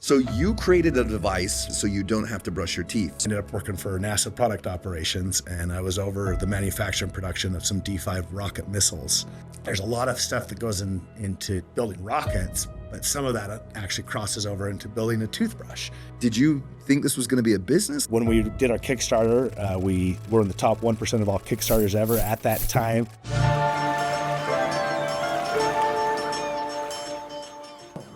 So you created a device so you don't have to brush your teeth. I ended up working for NASA product operations, and I was over the manufacture and production of some D5 rocket missiles. There's a lot of stuff that goes into building rockets, but some of that actually crosses over into building a toothbrush. Did you think this was going to be a business? When we did our Kickstarter, we were in the top 1% of all Kickstarters ever at that time.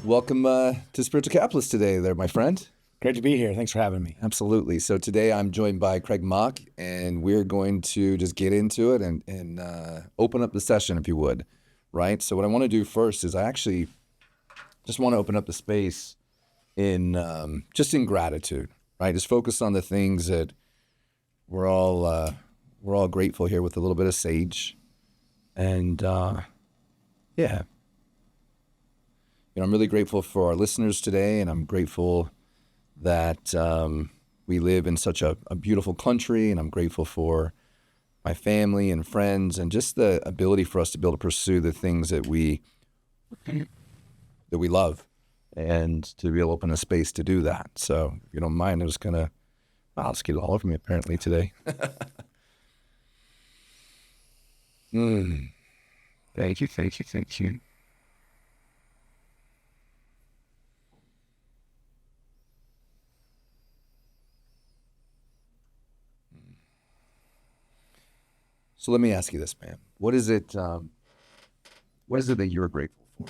Welcome to Spiritual Capitalist today there, my friend. Great to be here. Thanks for having me. Absolutely. So today I'm joined by Craig Mock, and we're going to just get into it and open up the session, if you would, right? So what I want to do first is I actually just want to open up the space in just in gratitude, right? Just focus on the things that we're all grateful here with a little bit of sage. And yeah. You know, I'm really grateful for our listeners today, and I'm grateful that we live in such a beautiful country, and I'm grateful for my family and friends, and just the ability for us to be able to pursue the things that we love, and to be able to open a space to do that. So, if you don't mind, I'm just gonna, I'll just get it all over me apparently today. Thank you. So let me ask you this, man. What is it that you're grateful for?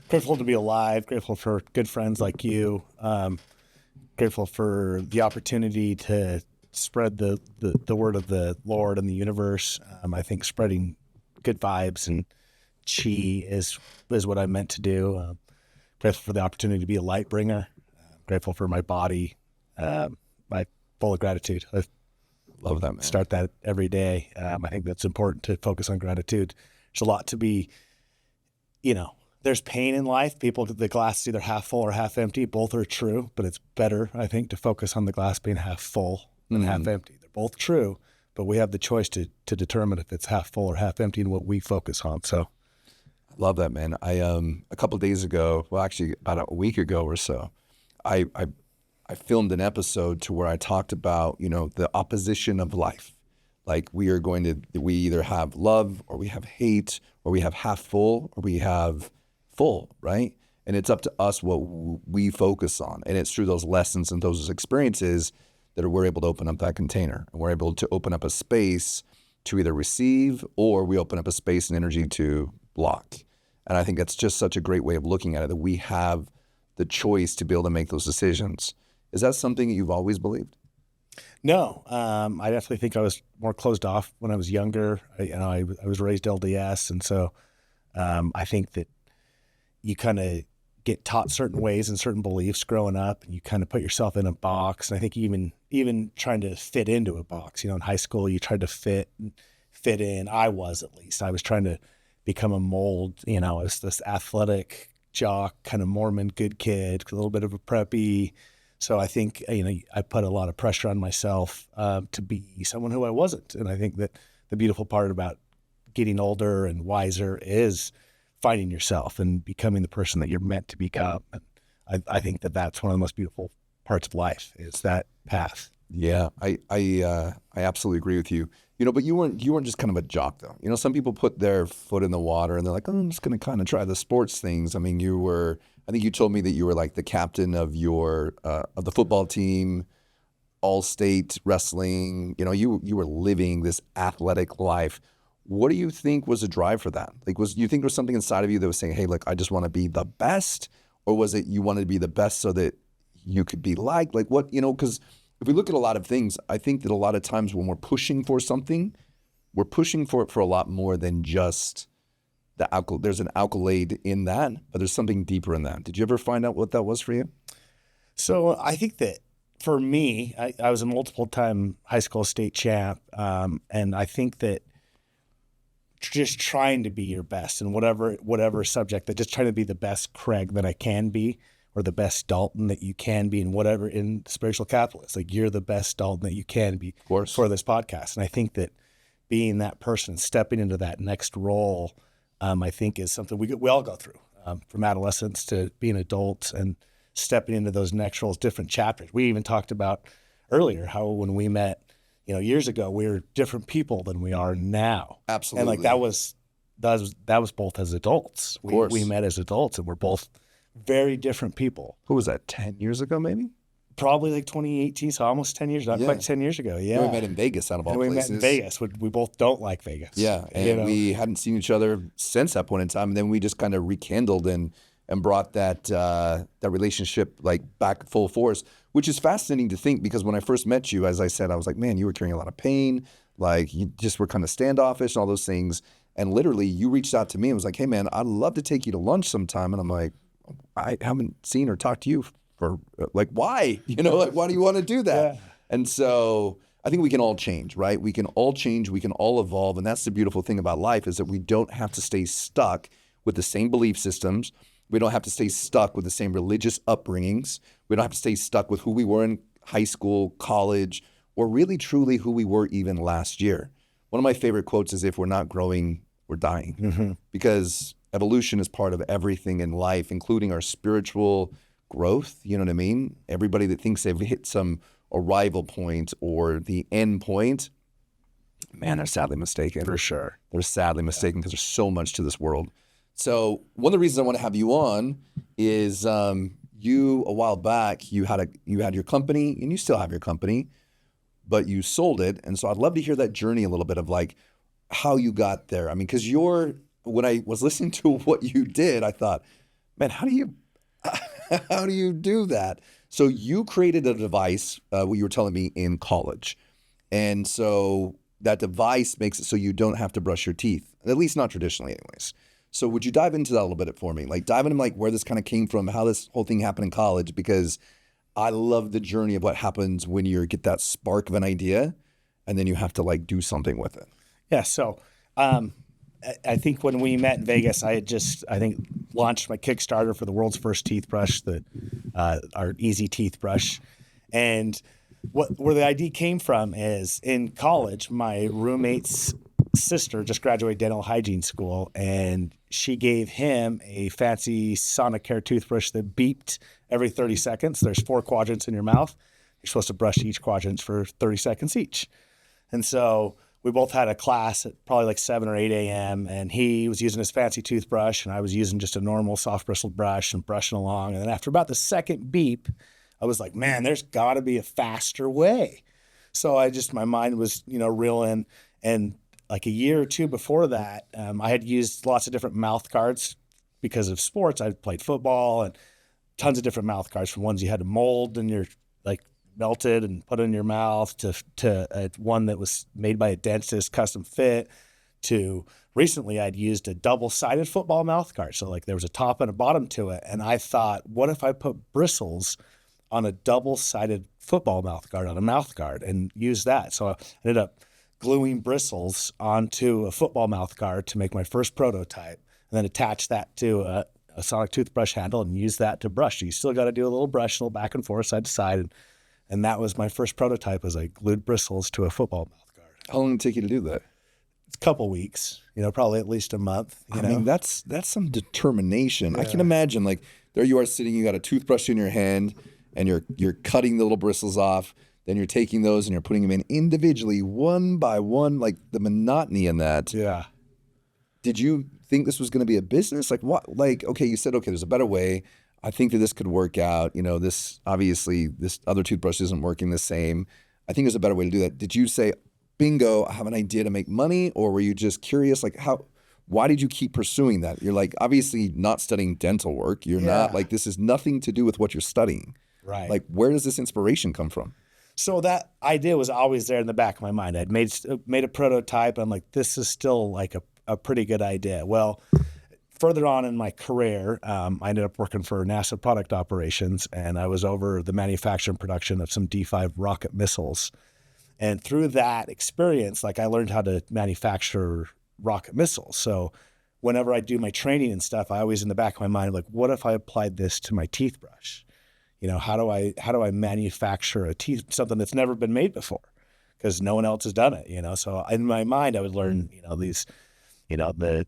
Grateful to be alive, grateful for good friends like you, grateful for the opportunity to spread the word of the Lord and the universe. I think spreading good vibes and chi is what I'm meant to do. Grateful for the opportunity to be a light bringer. Grateful for my body, my full of gratitude. Love that, man. Start that every day. I think that's important to focus on gratitude. There's a lot to be, there's pain in life. People, the glass is either half full or half empty. Both are true, but it's better, I think, to focus on the glass being half full than half empty. They're both true, but we have the choice to determine if it's half full or half empty and what we focus on. So, love that, man. I a couple of days ago, well, actually about a week ago or so, I filmed an episode to where I talked about, the opposition of life. Like we either have love or we have hate, or we have half full or we have full, right? And it's up to us what we focus on. And it's through those lessons and those experiences that we're able to open up that container. And we're able to open up a space to either receive, or we open up a space and energy to block. And I think that's just such a great way of looking at it, that we have the choice to be able to make those decisions. Is that something that you've always believed? No, I definitely think I was more closed off when I was younger. I was raised LDS, and so I think that you kind of get taught certain ways and certain beliefs growing up, and you kind of put yourself in a box. And I think even trying to fit into a box, in high school you tried to fit in. I was trying to become a mold. I was this athletic jock, kind of Mormon good kid, a little bit of a preppy. So I think, I put a lot of pressure on myself to be someone who I wasn't. And I think that the beautiful part about getting older and wiser is finding yourself and becoming the person that you're meant to become. And I think that that's one of the most beautiful parts of life, is that path. Yeah, I absolutely agree with you. But you weren't just kind of a jock though. Some people put their foot in the water and they're like, oh, I'm just going to kind of try the sports things. I mean, I think you told me that you were like the captain of of the football team, all-state wrestling. You were living this athletic life. What do you think was a drive for that? Like, you think there was something inside of you that was saying, hey, look, I just want to be the best? Or was it you wanted to be the best so that you could be liked? Like what, because if we look at a lot of things, I think that a lot of times when we're pushing for something, we're pushing for it for a lot more than just there's an accolade in that, but there's something deeper in that. Did you ever find out what that was for you? So I think that for me, I was a multiple-time high school state champ, and I think that just trying to be your best in whatever subject, that just trying to be the best Craig that I can be, or the best Dalton that you can be in Spiritual Capitalist. Like, you're the best Dalton that you can be for this podcast. And I think that being that person, stepping into that next role, I think is something we all go through, from adolescence to being adults. And stepping into those next roles, different chapters. We even talked about earlier how when we met, years ago, we were different people than we are now. Absolutely. And like that was both as adults. Of course. We met as adults, and we're both very different people. Who was that? 10 years ago, maybe? Probably like 2018, so almost 10 years, not quite 10 years ago. Yeah. We met in Vegas, out of all and we places. met in Vegas. We both don't like Vegas. Yeah, and we hadn't seen each other since that point in time. And then we just kind of rekindled and brought that relationship like back full force, which is fascinating to think, because when I first met you, as I said, I was like, man, you were carrying a lot of pain. Like you just were kind of standoffish and all those things. And literally you reached out to me and was like, hey man, I'd love to take you to lunch sometime. And I'm like, I haven't seen or talked to you for like, why? Why do you want to do that? Yeah. And so I think we can all change, right? We can all change. We can all evolve. And that's the beautiful thing about life, is that we don't have to stay stuck with the same belief systems. We don't have to stay stuck with the same religious upbringings. We don't have to stay stuck with who we were in high school, college, or really truly who we were even last year. One of my favorite quotes is, if we're not growing, we're dying. Mm-hmm. Because evolution is part of everything in life, including our spiritual growth. You know what I mean? Everybody that thinks they've hit some arrival point or the end point, man, they're sadly mistaken. For sure. They're sadly mistaken, because there's so much to this world. So one of the reasons I want to have you on is you, a while back, you had your company, and you still have your company, but you sold it. And so I'd love to hear that journey a little bit of like how you got there. I mean, because when I was listening to what you did, I thought, man, how do you do that? So you created a device, what you were telling me, in college. And so that device makes it so you don't have to brush your teeth, at least not traditionally anyways. So would you dive into that a little bit for me? Like dive into like where this kind of came from, how this whole thing happened in college, because I love the journey of what happens when you get that spark of an idea and then you have to like do something with it. Yeah. So I think when we met in Vegas, I think launched my Kickstarter for the world's first toothbrush, our Easy Toothbrush. And where the idea came from is, in college, my roommate's sister just graduated dental hygiene school, and she gave him a fancy Sonicare toothbrush that beeped every 30 seconds. There's 4 quadrants in your mouth. You're supposed to brush each quadrant for 30 seconds each. And so we both had a class at probably like 7 or 8 a.m. and he was using his fancy toothbrush and I was using just a normal soft bristled brush and brushing along. And then after about the second beep, I was like, man, there's got to be a faster way. So my mind was, reeling. And like a year or two before that, I had used lots of different mouth guards because of sports. I played football, and tons of different mouth guards, from ones you had to mold and you're like melted and put in your mouth to one that was made by a dentist, custom fit, to recently I'd used a double-sided football mouth guard. So like there was a top and a bottom to it. And I thought, what if I put bristles on a double-sided football mouth guard, on a mouth guard, and use that? So I ended up gluing bristles onto a football mouth guard to make my first prototype, and then attach that to a sonic toothbrush handle and use that to brush. So you still got to do a little brush, a little back and forth, side to side. And that was my first prototype, was I glued bristles to a football mouth guard. How long did it take you to do that? It's a couple weeks, probably at least a month. I mean, that's some determination. Yeah. I can imagine, like, there you are sitting, you got a toothbrush in your hand, and you're cutting the little bristles off. Then you're taking those and you're putting them in individually, one by one, like the monotony in that. Yeah. Did you think this was going to be a business? Like what? Like, okay, you said, okay, there's a better way. I think that this could work out. This other toothbrush isn't working the same. I think there's a better way to do that. Did you say, bingo, I have an idea to make money? Or were you just curious? Like why did you keep pursuing that? You're like, obviously not studying dental work. You're not like, this is nothing to do with what you're studying. Right. Like, where does this inspiration come from? So that idea was always there in the back of my mind. I'd made a prototype. I'm like, this is still like a pretty good idea. Well, further on in my career, I ended up working for NASA Product Operations, and I was over the manufacture and production of some D5 rocket missiles. And through that experience, like, I learned how to manufacture rocket missiles. So whenever I do my training and stuff, I always in the back of my mind, like, what if I applied this to my teeth brush? How do I manufacture something that's never been made before? Because no one else has done it, So in my mind, I would learn, these, the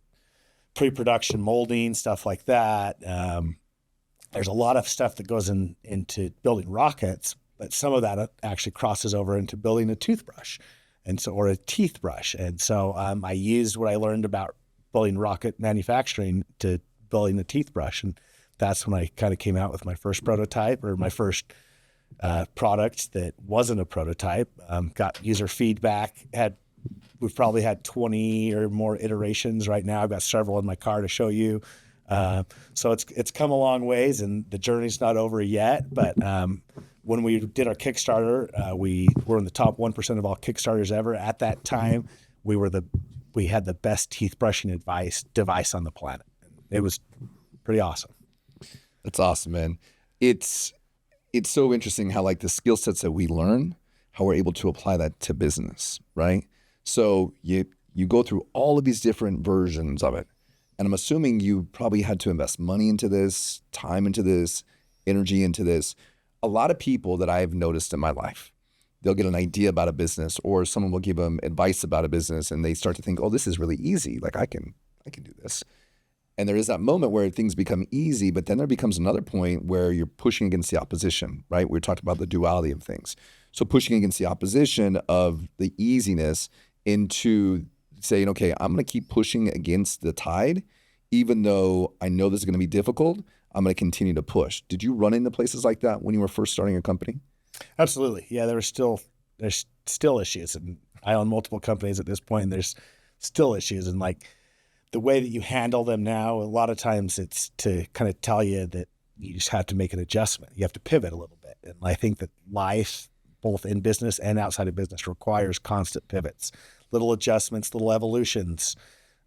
pre-production molding, stuff like that. there's a lot of stuff that goes into building rockets, but some of that actually crosses over into building a toothbrush, or a teeth brush. And so I used what I learned about building rocket manufacturing to building the teeth brush. And that's when I kind of came out with my first prototype, or my first product that wasn't a prototype. Got user feedback. We've probably had 20 or more iterations right now. I've got several in my car to show you. So it's come a long ways, and the journey's not over yet. But when we did our Kickstarter, we were in the top 1% of all Kickstarters ever. At that time, we had the best teeth brushing device on the planet. It was pretty awesome. That's awesome, man. It's so interesting how like the skill sets that we learn, how we're able to apply that to business, right? So you go through all of these different versions of it. And I'm assuming you probably had to invest money into this, time into this, energy into this. A lot of people that I've noticed in my life, they'll get an idea about a business, or someone will give them advice about a business, and they start to think, oh, this is really easy. Like I can do this. And there is that moment where things become easy, but then there becomes another point where you're pushing against the opposition, right? We talked about the duality of things. So pushing against the opposition of the easiness into saying, okay, I'm going to keep pushing against the tide, even though I know this is going to be difficult. I'm going to continue to push. Did you run into places like that when you were first starting a company? Absolutely. Yeah, there's still issues, and I own multiple companies at this point, and there's still issues. And like the way that you handle them now, a lot of times it's to kind of tell you that you just have to make an adjustment. You have to pivot a little bit. And I think that life, both in business and outside of business, requires constant pivots, little adjustments, little evolutions.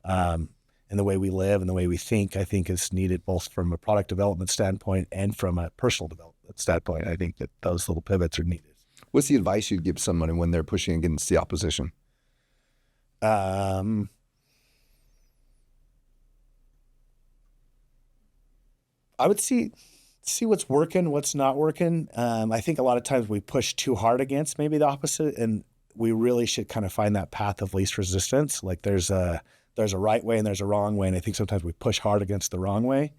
And the way we live and the way we think, I think is needed both from a product development standpoint and from a personal development standpoint. I think that those little pivots are needed. What's the advice you'd give someone when they're pushing against the opposition? I would see what's working, what's not working. I think a lot of times we push too hard against maybe the opposite, and we really should kind of find that path of least resistance. Like there's a right way and there's a wrong way. And I think sometimes we push hard against the wrong way.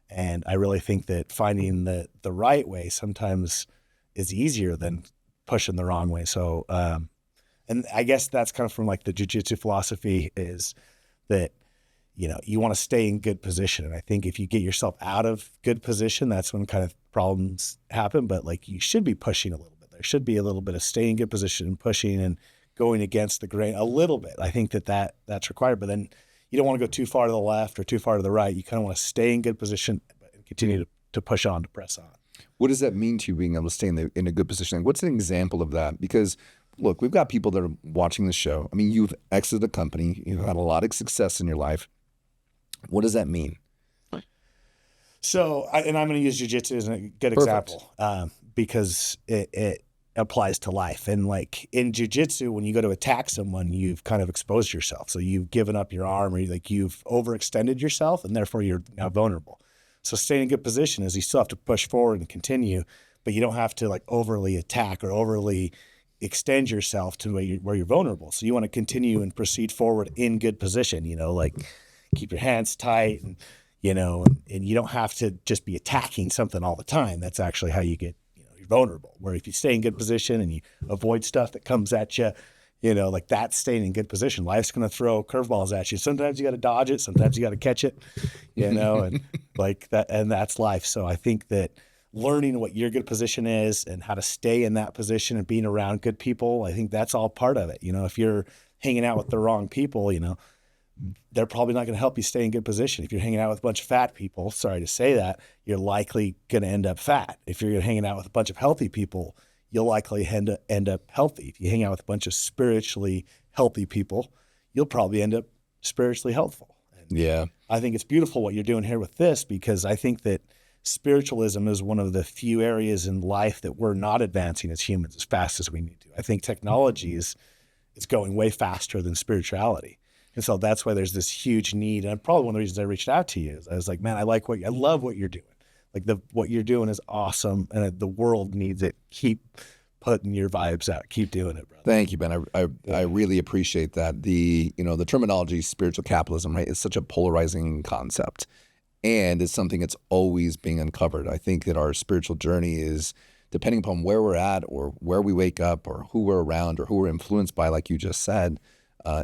And I really think that finding the right way sometimes is easier than pushing the wrong way. So, and I guess that's kind of from like the jiu-jitsu philosophy is that, you want to stay in good position. And I think if you get yourself out of good position, that's when kind of problems happen. But like you should be pushing a little bit. There should be a little bit of staying in good position and pushing and going against the grain a little bit. I think that's required, but then you don't want to go too far to the left or too far to the right. You kind of want to stay in good position and continue to push on, to press on. What does that mean to you, being able to stay in a good position? What's an example of that? Because look, we've got people that are watching the show. I mean, you've exited a company, you've had a lot of success in your life. What does that mean? So, and I'm going to use jiu-jitsu as a good example because it applies to life. And like in jiu-jitsu, when you go to attack someone, you've kind of exposed yourself. So you've given up your arm, or like you've overextended yourself, and therefore you're now vulnerable. So staying in good position is you still have to push forward and continue, but you don't have to like overly attack or overly extend yourself to where you're vulnerable. So you want to continue and proceed forward in good position, like keep your hands tight and you don't have to just be attacking something all the time. That's actually how you get, you're vulnerable. Where if you stay in good position and you avoid stuff that comes at you, like that's staying in good position. Life's going to throw curveballs at you. Sometimes you got to dodge it. Sometimes you got to catch it, and like that, and that's life. So I think that learning what your good position is and how to stay in that position and being around good people, I think that's all part of it. If you're hanging out with the wrong people, they're probably not going to help you stay in good position. If you're hanging out with a bunch of fat people, sorry to say that, you're likely going to end up fat. If you're hanging out with a bunch of healthy people, you'll likely end up healthy. If you hang out with a bunch of spiritually healthy people, you'll probably end up spiritually healthful. And yeah. I think it's beautiful what you're doing here with this, because I think that spiritualism is one of the few areas in life that we're not advancing as humans as fast as we need to. I think technology is going way faster than spirituality. And so that's why there's this huge need. And probably one of the reasons I reached out to you is I was like, man, I love what you're doing. Like what you're doing is awesome. And the world needs it. Keep putting your vibes out. Keep doing it, brother. Thank you, Ben. I really appreciate that. The terminology spiritual capitalism, right, is such a polarizing concept. and it's something that's always being uncovered. I think that our spiritual journey is, depending upon where we're at or where we wake up or who we're around or who we're influenced by, like you just said,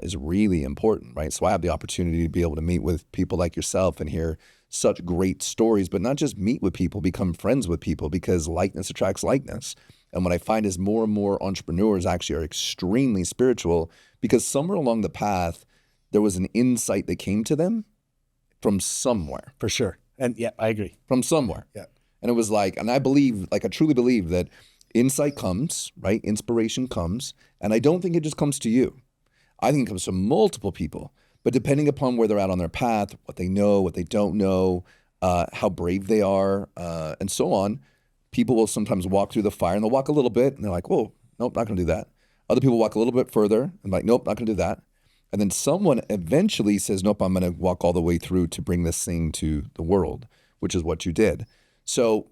is really important, right? So I have the opportunity to be able to meet with people like yourself and hear such great stories, but not just meet with people, become friends with people, because likeness attracts likeness. And what I find is more and more entrepreneurs actually are extremely spiritual, because somewhere along the path, there was an insight that came to them from somewhere. For sure. And yeah, I agree. From somewhere. Yeah. And it was like, and I believe, like I truly believe that insight comes, right? Inspiration comes. And I don't think it just comes to you. I think it comes from multiple people. But depending upon where they're at on their path, what they know, what they don't know, how brave they are, and so on, people will sometimes walk through the fire and they'll walk a little bit and they're like, whoa, nope, not going to do that. Other people walk a little bit further and like, nope, not going to do that. And then someone eventually says, nope, I'm going to walk all the way through to bring this thing to the world, which is what you did. So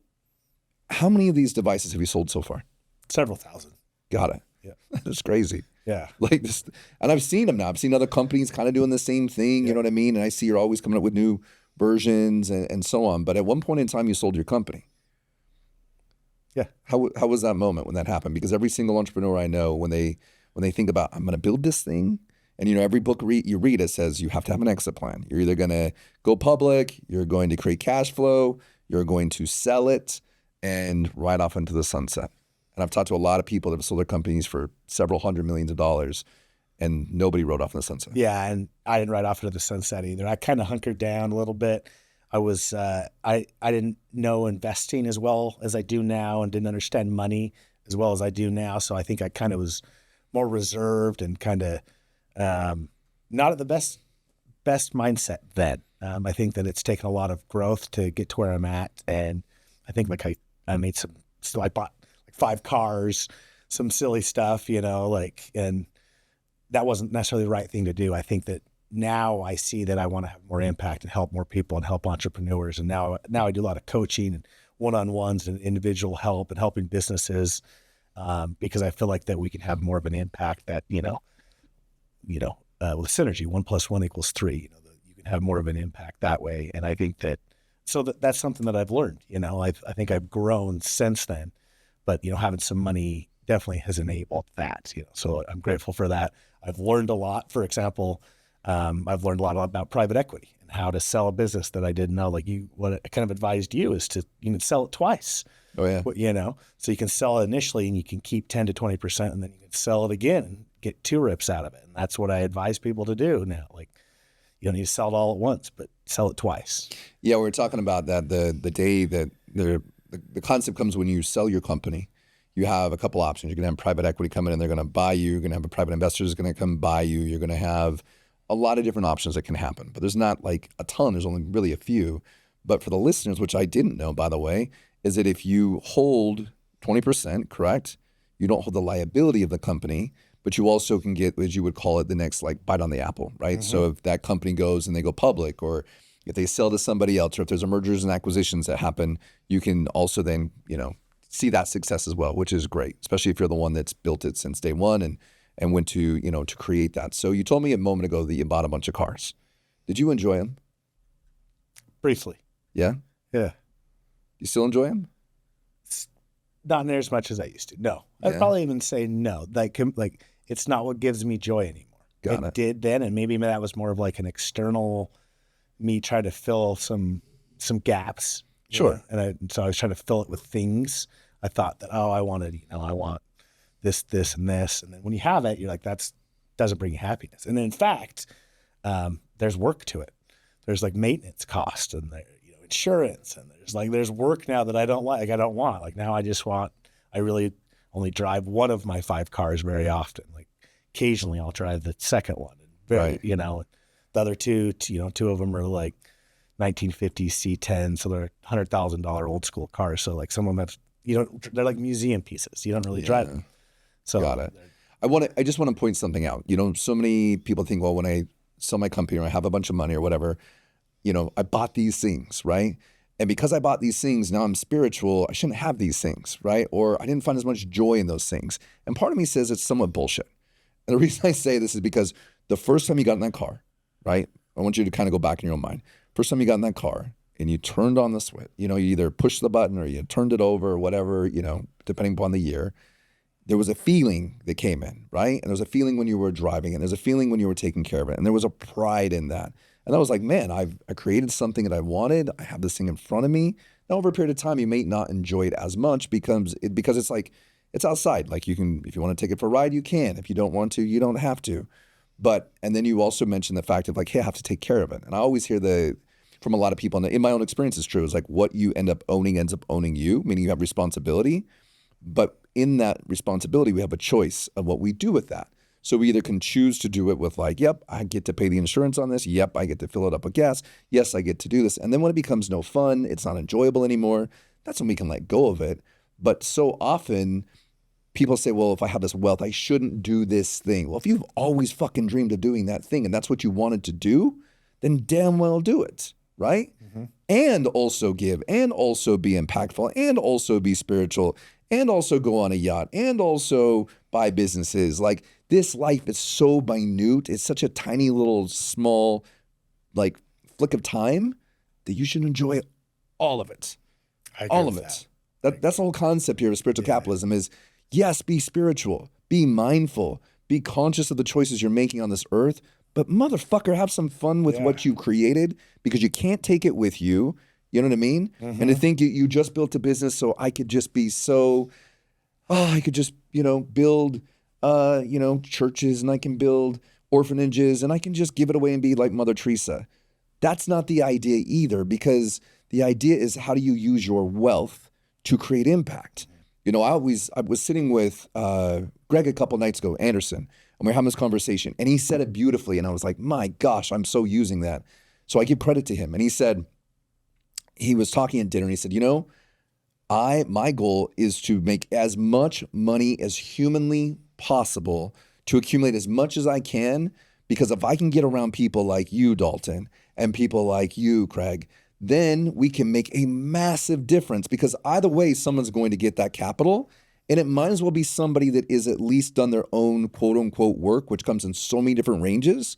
how many of these devices have you sold so far? Several thousand. Got it. Yeah. That's crazy. Yeah. Like this, and I've seen them now. I've seen other companies kind of doing the same thing. You know what I mean? And I see you're always coming up with new versions and so on. But at one point in time, you sold your company. Yeah. How was that moment when that happened? Because every single entrepreneur I know, when they think about, I'm going to build this thing, and every book you read, it says you have to have an exit plan. You're either going to go public, you're going to create cash flow, you're going to sell it, and ride off into the sunset. And I've talked to a lot of people that have sold their companies for several hundred millions of dollars, and nobody rode off in the sunset. Yeah, and I didn't ride off into the sunset either. I kind of hunkered down a little bit. I was I didn't know investing as well as I do now, and didn't understand money as well as I do now. So I think I kind of was more reserved and kind of not at the best mindset then. I think that it's taken a lot of growth to get to where I'm at, and I think like I made some. So I bought like 5 cars, some silly stuff, and that wasn't necessarily the right thing to do. I think that now I see that I want to have more impact and help more people and help entrepreneurs. And now I do a lot of coaching and one-on-ones and individual help and helping businesses because I feel like that we can have more of an impact that, with synergy, 1 + 1 = 3, you can have more of an impact that way. And I think that's something that I've learned, I think I've grown since then, but, having some money definitely has enabled that, so I'm grateful for that. I've learned a lot. For example, I've learned a lot about private equity and how to sell a business that I didn't know. Like what I kind of advised you is to sell it twice. Oh yeah. So you can sell it initially and you can keep 10 to 20%, and then you can sell it again and get 2 rips out of it. And that's what I advise people to do now. Like you don't need to sell it all at once, but sell it twice. Yeah, we were talking about that the day that the concept comes when you sell your company. You have a couple options. You're going to have private equity come in and they're going to buy you. You're going to have a private investor who's going to come buy you. You're going to have a lot of different options that can happen, but there's not like a ton. There's only really a few. But for the listeners, which I didn't know, by the way, is that if you hold 20%, correct, you don't hold the liability of the company, but you also can get, as you would call it, the next like bite on the apple, right? Mm-hmm. So if that company goes and they go public, or if they sell to somebody else, or if there's a mergers and acquisitions that happen, you can also then, see that success as well, which is great, especially if you're the one that's built it since day one and went to, to create that. So you told me a moment ago that you bought a bunch of cars. Did you enjoy them? Briefly. Yeah? Yeah. You still enjoy them? Not near as much as I used to. No. I'd probably even say no. Like it's not what gives me joy anymore. It did then, and maybe that was more of like an external me trying to fill some gaps. Sure. So I was trying to fill it with things. I thought that, I want this, and this. And then when you have it, you're like, that doesn't bring you happiness. And then in fact, there's work to it. There's like maintenance cost and insurance. And there's work now that I don't like. I don't want. Like now I really only drive one of my 5 cars very often. Like occasionally I'll drive the second one. And the other 2 of them are like 1950s C10. So they're $100,000 old school cars. So like some of them they're like museum pieces. You don't really drive them. So got it. I just want to point something out. So many people think, well, when I sell my company or I have a bunch of money or whatever, I bought these things, right? And because I bought these things, now I'm spiritual. I shouldn't have these things, right? Or I didn't find as much joy in those things. And part of me says it's somewhat bullshit. And the reason I say this is because the first time you got in that car, right? I want you to kind of go back in your own mind. First time you got in that car and you turned on the switch, you either pushed the button or you turned it over or whatever, depending upon the year, there was a feeling that came in, right? And there was a feeling when you were driving, and there's a feeling when you were taking care of it. And there was a pride in that. And I was like, man, I created something that I wanted. I have this thing in front of me. Now, over a period of time, you may not enjoy it as much because it's like, it's outside. Like if you want to take it for a ride, you can. If you don't want to, you don't have to. And then you also mentioned the fact of like, hey, I have to take care of it. And I always hear from a lot of people, and in my own experience, it's true. It's like what you end up owning ends up owning you, meaning you have responsibility. But in that responsibility, we have a choice of what we do with that. So we either can choose to do it with like, yep, I get to pay the insurance on this. Yep, I get to fill it up with gas. Yes, I get to do this. And then when it becomes no fun, it's not enjoyable anymore, that's when we can let go of it. But so often people say, well, if I have this wealth, I shouldn't do this thing. Well, if you've always fucking dreamed of doing that thing and that's what you wanted to do, then damn well do it, right? Mm-hmm. And also give, and also be impactful, and also be spiritual, and also go on a yacht, and also buy businesses. Like this life is so minute. It's such a tiny little small like flick of time that you should enjoy all of it. All of it. That's the whole concept here of spiritual capitalism is, yes, be spiritual, be mindful, be conscious of the choices you're making on this earth, but motherfucker, have some fun with what you created because you can't take it with you. You know what I mean? Mm-hmm. And to think you just built a business so I could just be I could just, build, churches, and I can build orphanages, and I can just give it away and be like Mother Teresa. That's not the idea either, because the idea is how do you use your wealth to create impact? I was sitting with Greg a couple nights ago, Anderson, and we were having this conversation, and he said it beautifully, and I was like, my gosh, I'm so using that. So I give credit to him. And he said, he was talking at dinner, and he said, my goal is to make as much money as humanly possible, to accumulate as much as I can, because if I can get around people like you, Dalton, and people like you, Craig, then we can make a massive difference, because either way, someone's going to get that capital, and it might as well be somebody that is at least done their own quote unquote work, which comes in so many different ranges,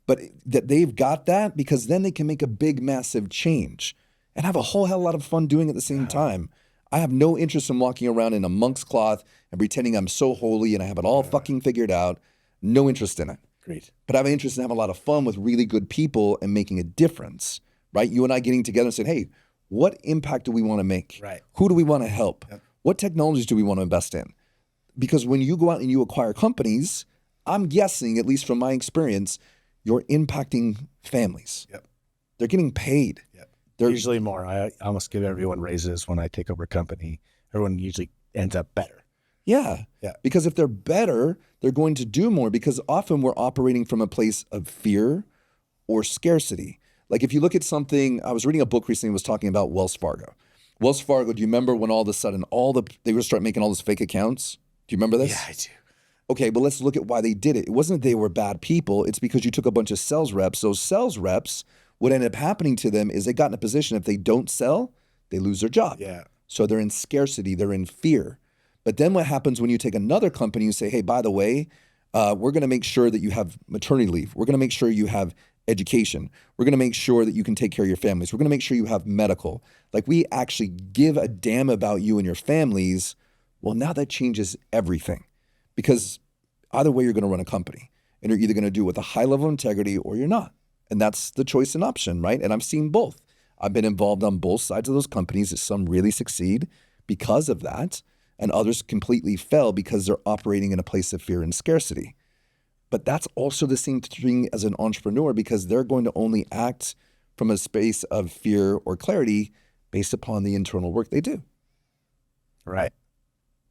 but that they've got that, because then they can make a big, massive change and have a whole hell of a lot of fun doing it at the same time. I have no interest in walking around in a monk's cloth and pretending I'm so holy and I have it all fucking figured out. No interest in it. Great. But I have an interest in having a lot of fun with really good people and making a difference, right? You and I getting together and saying, hey, what impact do we want to make? Right. Who do we want to help? Yep. What technologies do we want to invest in? Because when you go out and you acquire companies, I'm guessing, at least from my experience, you're impacting families. Yep. They're getting paid. Yep. They're usually more. I almost give everyone raises when I take over a company. Everyone usually ends up better. Yeah. Because if they're better, they're going to do more, because often we're operating from a place of fear or scarcity. Like if you look at something, I was reading a book recently that was talking about Wells Fargo. Wells Fargo, do you remember when all of a sudden they were start making all those fake accounts? Do you remember this? Yeah, I do. Okay, but let's look at why they did it. It wasn't that they were bad people. It's because you took a bunch of sales reps. Those sales reps, what ended up happening to them is they got in a position, if they don't sell, they lose their job. Yeah. So they're in scarcity, they're in fear. But then what happens when you take another company and say, hey, by the way, we're going to make sure that you have maternity leave. We're going to make sure you have education. We're going to make sure that you can take care of your families. We're going to make sure you have medical. Like we actually give a damn about you and your families. Well, now that changes everything, because either way you're going to run a company, and you're either going to do it with a high level of integrity or you're not. And that's the choice and option, right? And I've seen both. I've been involved on both sides of those companies. Some really succeed because of that, and others completely fail because they're operating in a place of fear and scarcity. But that's also the same thing as an entrepreneur, because they're going to only act from a space of fear or clarity based upon the internal work they do. Right.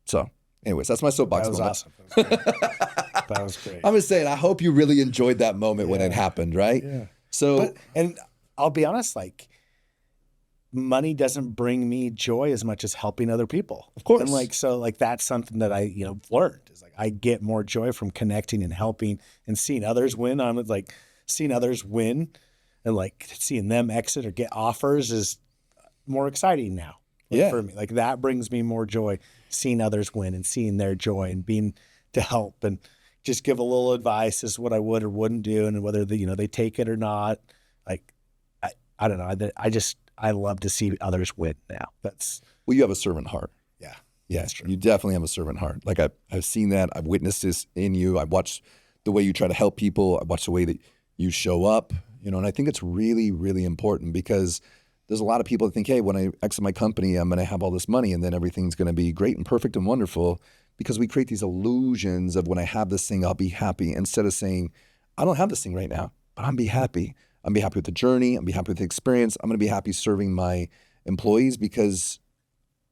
So anyways, that's my soapbox. That was moment. Awesome. That was great. I'm just saying, I hope you really enjoyed that moment when it happened, right? Yeah. So, and I'll be honest, like money doesn't bring me joy as much as helping other people. Of course. And that's something that I, learned is like, I get more joy from connecting and helping and seeing others win. I'm like seeing others win and like seeing them exit or get offers is more exciting now. For me, like that brings me more joy, seeing others win and seeing their joy and being to help and just give a little advice as what I would or wouldn't do, and whether they take it or not. Like, I don't know. I love to see others win now. Well, you have a servant heart. Yeah. Yes, you definitely have a servant heart. Like I've seen that. I've witnessed this in you. I've watched the way you try to help people. I've watched the way that you show up, and I think it's really, really important because there's a lot of people that think, hey, when I exit my company, I'm going to have all this money and then everything's going to be great and perfect and wonderful, because we create these illusions of when I have this thing, I'll be happy, instead of saying, I don't have this thing right now, but I'm be happy. I'm be happy with the journey. I'm be happy with the experience. I'm going to be happy serving my employees, because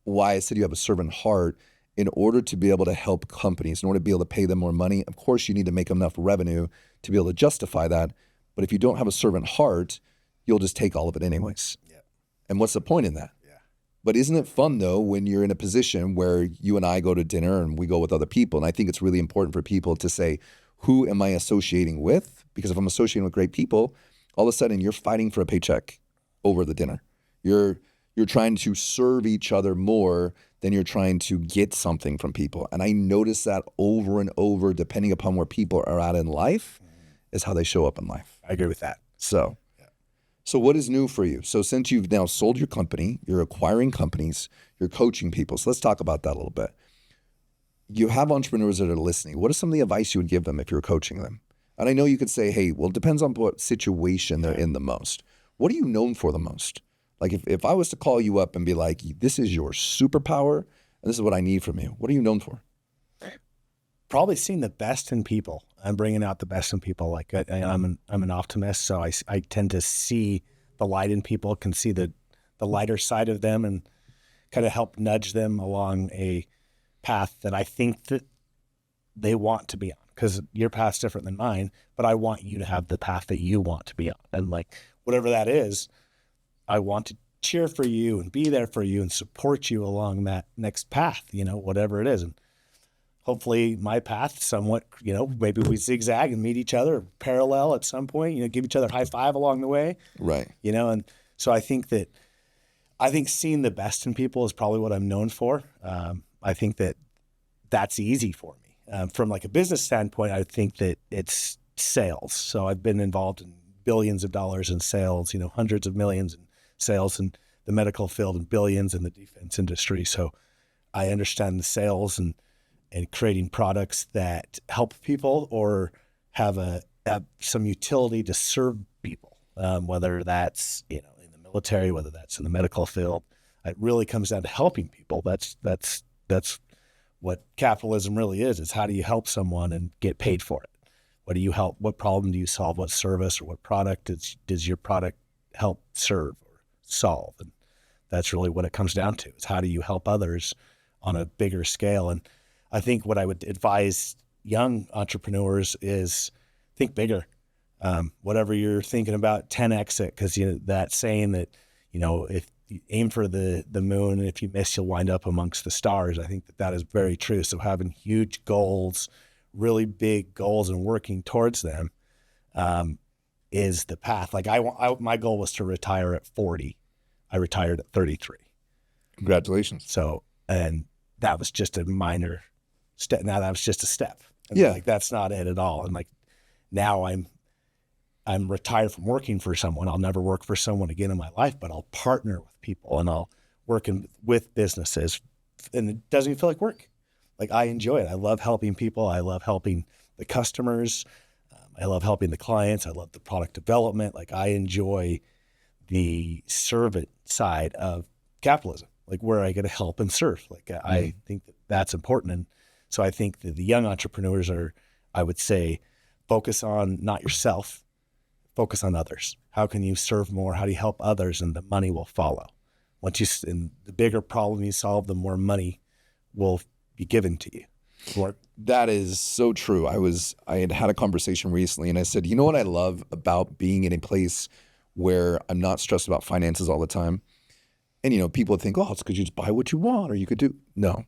why I said you have a servant heart. In order to be able to help companies, in order to be able to pay them more money, of course you need to make enough revenue to be able to justify that. But if you don't have a servant heart, you'll just take all of it anyways. Yeah. And what's the point in that? Yeah. But isn't it fun though when you're in a position where you and I go to dinner and we go with other people? And I think it's really important for people to say, who am I associating with? Because if I'm associating with great people, all of a sudden you're fighting for a paycheck over the dinner. You're trying to serve each other more than you're trying to get something from people. And I notice that over and over, depending upon where people are at in life, is how they show up in life. I agree with that. So what is new for you? So since you've now sold your company, you're acquiring companies, you're coaching people. So let's talk about that a little bit. You have entrepreneurs that are listening. What is some of the advice you would give them if you're coaching them? And I know you could say, hey, well, it depends on what situation they're in the most. What are you known for the most? Like if I was to call you up and be like, this is your superpower and this is what I need from you, what are you known for? Probably seeing the best in people. I'm bringing out the best in people. Like I'm an optimist, so I tend to see the light in people, can see the lighter side of them, and kind of help nudge them along a path that I think that they want to be on. Because your path's different than mine, but I want you to have the path that you want to be on. And like whatever that is, I want to cheer for you and be there for you and support you along that next path, whatever it is. And hopefully my path somewhat, maybe we zigzag and meet each other parallel at some point, give each other a high five along the way. Right. And so I think seeing the best in people is probably what I'm known for. I think that that's easy for me. From like a business standpoint, I think that it's sales. So I've been involved in billions of dollars in sales, hundreds of millions in sales in the medical field and billions in the defense industry. So I understand the sales and creating products that help people or have some utility to serve people, whether that's, in the military, whether that's in the medical field. It really comes down to helping people. That's what capitalism really is. It's how do you help someone and get paid for it? What do you help? What problem do you solve? What service or what product does your product help serve or solve? And that's really what it comes down to. Is how do you help others on a bigger scale? And I think what I would advise young entrepreneurs is think bigger. Whatever you're thinking about, 10x it, because that saying that if you aim for the moon and if you miss, you'll wind up amongst the stars. I think that is very true. So having huge goals, really big goals, and working towards them is the path. Like my goal was to retire at 40. I retired at 33. Congratulations. So, and that was just a minor step. Now that was just a step. And yeah. Like that's not it at all. And like now I'm retired from working for someone. I'll never work for someone again in my life, but I'll partner with people and I'll work with businesses, and it doesn't even feel like work. Like I enjoy it. I love helping people. I love helping the customers. I love helping the clients. I love the product development. Like I enjoy the servant side of capitalism, like where I get to help and serve. Like I think that that's important. And so I think that the young entrepreneurs are, I would say, focus on not yourself, focus on others. How can you serve more? How do you help others? And the money will follow. And the bigger problem you solve, the more money will be given to you. That is so true. I had a conversation recently and I said, you know what I love about being in a place where I'm not stressed about finances all the time? And people think, oh, it's because you just buy what you want or you could do. No,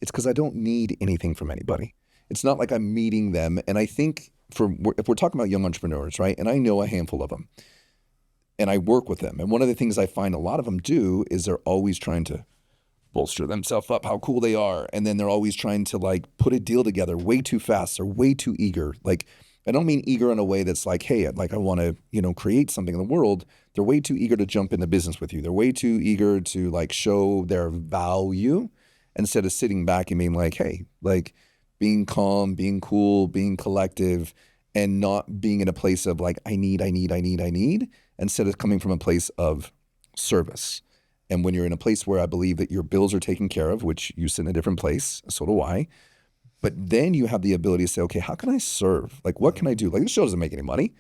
it's because I don't need anything from anybody. It's not like I'm meeting them. And I think if we're talking about young entrepreneurs, right? And I know a handful of them and I work with them. And one of the things I find a lot of them do is they're always trying to bolster themselves up, how cool they are. And then they're always trying to like put a deal together way too fast or way too eager. Like I don't mean eager in a way that's like, hey, like I want to, create something in the world. They're way too eager to jump into business with you. They're way too eager to like show their value instead of sitting back and being like, hey, like being calm, being cool, being collective, and not being in a place of like, I need, instead of coming from a place of service. And when you're in a place where I believe that your bills are taken care of, which you sit in a different place, so do I, but then you have the ability to say, okay, how can I serve? Like, what can I do? Like, this show doesn't make any money,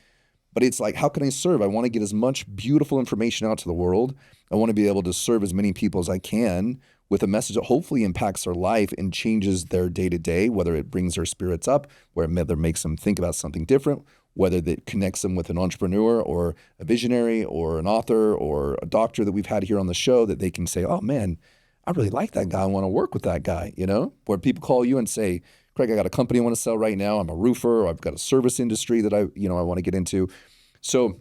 but it's like, how can I serve? I want to get as much beautiful information out to the world. I want to be able to serve as many people as I can with a message that hopefully impacts their life and changes their day-to-day, whether it brings their spirits up, whether it makes them think about something different, whether that connects them with an entrepreneur or a visionary or an author or a doctor that we've had here on the show that they can say, oh man, I really like that guy. I want to work with that guy, where people call you and say, Craig, I got a company I want to sell right now. I'm a roofer, or I've got a service industry that I want to get into. So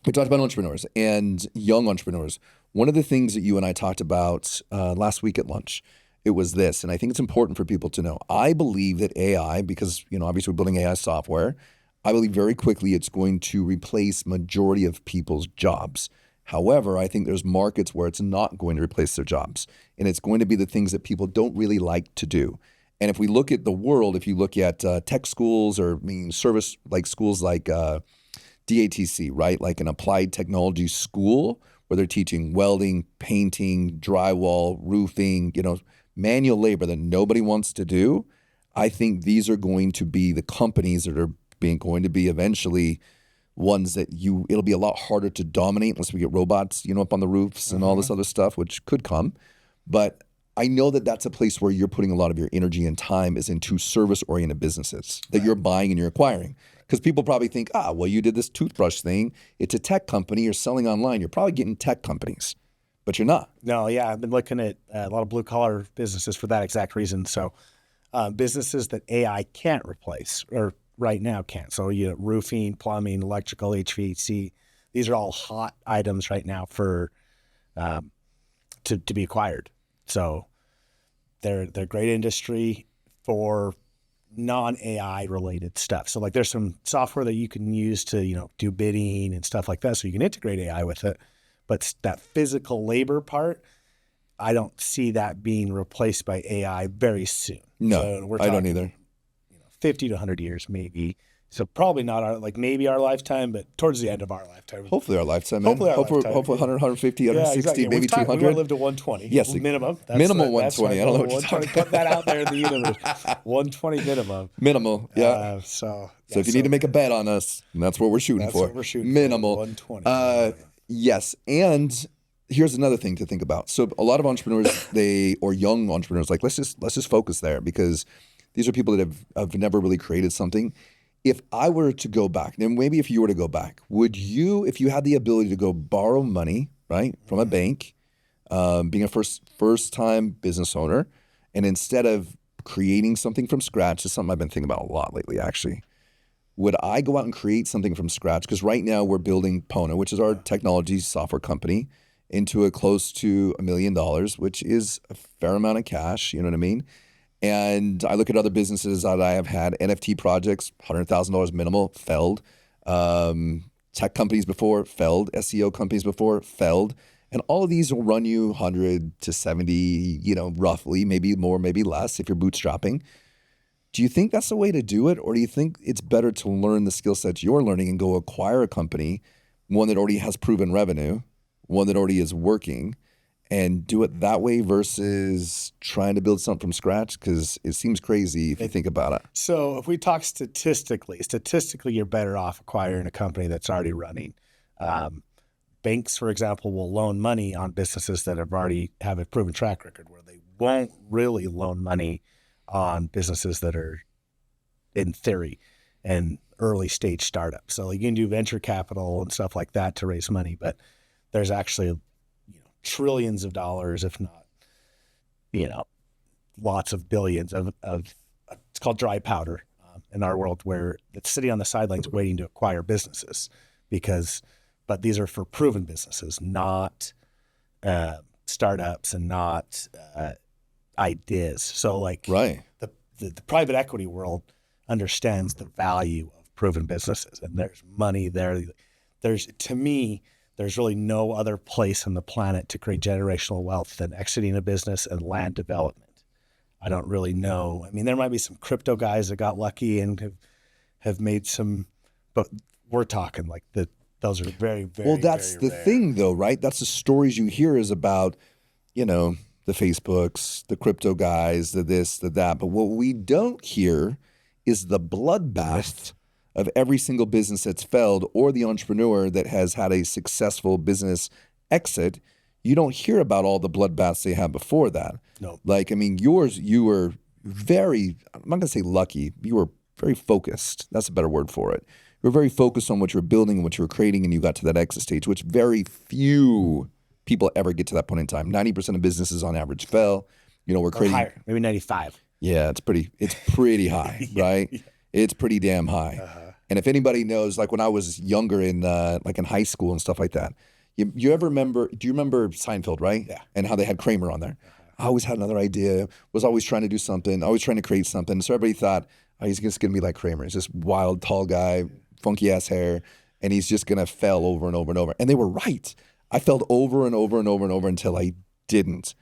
we talked about entrepreneurs and young entrepreneurs. One of the things that you and I talked about last week at lunch, it was this, and I think it's important for people to know. I believe that AI, because, obviously we're building AI software, I believe very quickly it's going to replace majority of people's jobs. However, I think there's markets where it's not going to replace their jobs, and it's going to be the things that people don't really like to do. And if we look at the world, if you look at tech schools or service like schools like DATC, right? Like an applied technology school where they're teaching welding, painting, drywall, roofing, manual labor that nobody wants to do. I think these are going to be the companies that are going to be eventually ones that it'll be a lot harder to dominate unless we get robots, up on the roofs and all this other stuff, which could come. But I know that that's a place where you're putting a lot of your energy and time is into service-oriented businesses that you're buying and you're acquiring. Because people probably think, well, you did this toothbrush thing. It's a tech company. You're selling online. You're probably getting tech companies, but you're not. No, yeah. I've been looking at a lot of blue-collar businesses for that exact reason. So businesses that AI can't replace or right now can't. So roofing, plumbing, electrical, HVAC, these are all hot items right now for to be acquired. So they're great industry for non-AI related stuff. So like there's some software that you can use to, do bidding and stuff like that. So you can integrate AI with it. But that physical labor part, I don't see that being replaced by AI very soon. No, so we're I don't either. 50 to 100 years maybe. So probably not maybe our lifetime, but towards the end of our lifetime. Hopefully our lifetime, man. Hopefully 100, 150, 160, exactly. maybe 200. We want to live to 120. Yes. Minimum. Minimum 120. I don't know what you're talking about. Put that out there in the universe. 120 minimum. Minimal, yeah. So if you need to make a bet on us, that's what we're shooting for. That's what we're shooting Minimal. for. 120. Yes. And here's another thing to think about. So a lot of entrepreneurs, or young entrepreneurs, like let's just focus there because these are people that have never really created something. If I were to go back, then maybe if you were to go back, would you, if you had the ability to go borrow money, right, from a bank, being a first-time business owner, and instead of creating something from scratch, is something I've been thinking about a lot lately, actually. Would I go out and create something from scratch? Because right now we're building Pona, which is our technology software company, into a close to $1 million, which is a fair amount of cash, you know what I mean? And I look at other businesses that I have had, NFT projects, $100,000 minimal, failed. Tech companies before, failed. SEO companies before, failed. And all of these will run you 100 to 70, roughly, maybe more, maybe less if you're bootstrapping. Do you think that's the way to do it? Or do you think it's better to learn the skill sets you're learning and go acquire a company, one that already has proven revenue, one that already is working, and do it that way versus trying to build something from scratch? Because it seems crazy if you think about it. So if we talk statistically, you're better off acquiring a company that's already running. Banks, for example, will loan money on businesses that have a proven track record, where they won't really loan money on businesses that are, in theory, an early stage startup. So you can do venture capital and stuff like that to raise money, but there's actually trillions of dollars, if not, lots of billions of it's called dry powder in our world, where it's sitting on the sidelines waiting to acquire businesses but these are for proven businesses, not startups and not ideas. So right. The private equity world understands the value of proven businesses, and there's money there. To me, there's really no other place on the planet to create generational wealth than exiting a business and land development. I don't really know. I mean, there might be some crypto guys that got lucky and have made some, but we're talking like those are very, very, well, that's very the rare. thing, though, right? That's the stories you hear is about, the Facebooks, the crypto guys, the this, the that. But what we don't hear is the bloodbath of every single business that's failed or the entrepreneur that has had a successful business exit. You don't hear about all the bloodbaths they had before that. No. Like, I mean, yours, you were very, I'm not going to say lucky, you were very focused. That's a better word for it. You were very focused on what you were building and what you were creating, and you got to that exit stage, which very few people ever get to that point in time. 90% of businesses on average fail. We're creating higher, maybe 95. Yeah, it's pretty high, right? Yeah. It's pretty damn high. And if anybody knows, like when I was younger in like in high school and stuff like that, do you remember Seinfeld, right? Yeah. And how they had Kramer on there. I always had another idea, was always trying to do something, always trying to create something. So everybody thought, oh, he's just going to be like Kramer. He's this wild, tall guy, funky ass hair, and he's just going to fail over and over and over. And they were right. I failed over and over and over and over until I didn't.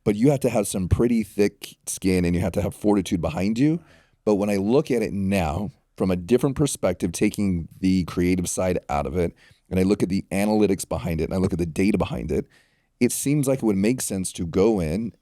But you have to have some pretty thick skin and you have to have fortitude behind you. But when I look at it now from a different perspective, taking the creative side out of it, and I look at the analytics behind it, and I look at the data behind it, it seems like it would make sense to go in,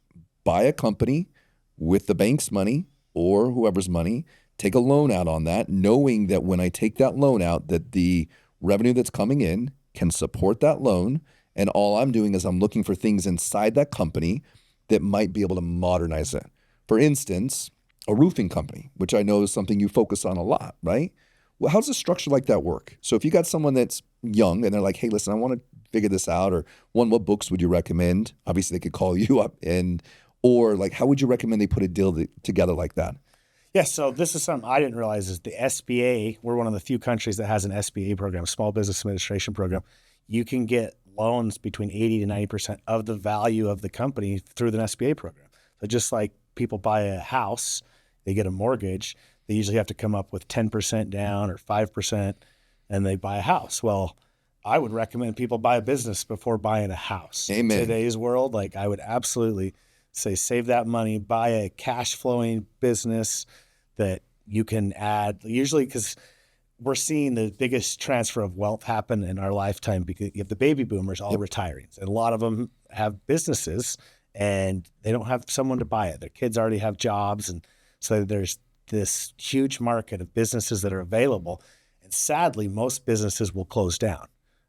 buy a company with the bank's money or whoever's money, take a loan out on that, knowing that when I take that loan out, that the revenue that's coming in can support that loan. And all I'm doing is I'm looking for things inside that company that might be able to modernize it. For instance, a roofing company, which I know is something you focus on a lot, right? Well, how's a structure like that work? So if you got someone that's young and they're like, hey, listen, I want to figure this out, or one, what books would you recommend? Obviously, they could call you up, or like, how would you recommend they put a deal together like that? Yeah, so this is something I didn't realize is the SBA, we're one of the few countries that has an SBA program, Small Business Administration Program. You can get loans between 80 to 90% of the value of the company through the SBA program. So just like people buy a house, they get a mortgage, they usually have to come up with 10% down or 5%, and they buy a house. Well, I would recommend people buy a business before buying a house. Amen. In today's world, like I would absolutely say save that money, buy a cash flowing business that you can add, usually because we're seeing the biggest transfer of wealth happen in our lifetime because you have the baby boomers all retiring. And a lot of them have businesses and they don't have someone to buy it. Their kids already have jobs. And so there's this huge market of businesses that are available. And sadly, most businesses will close down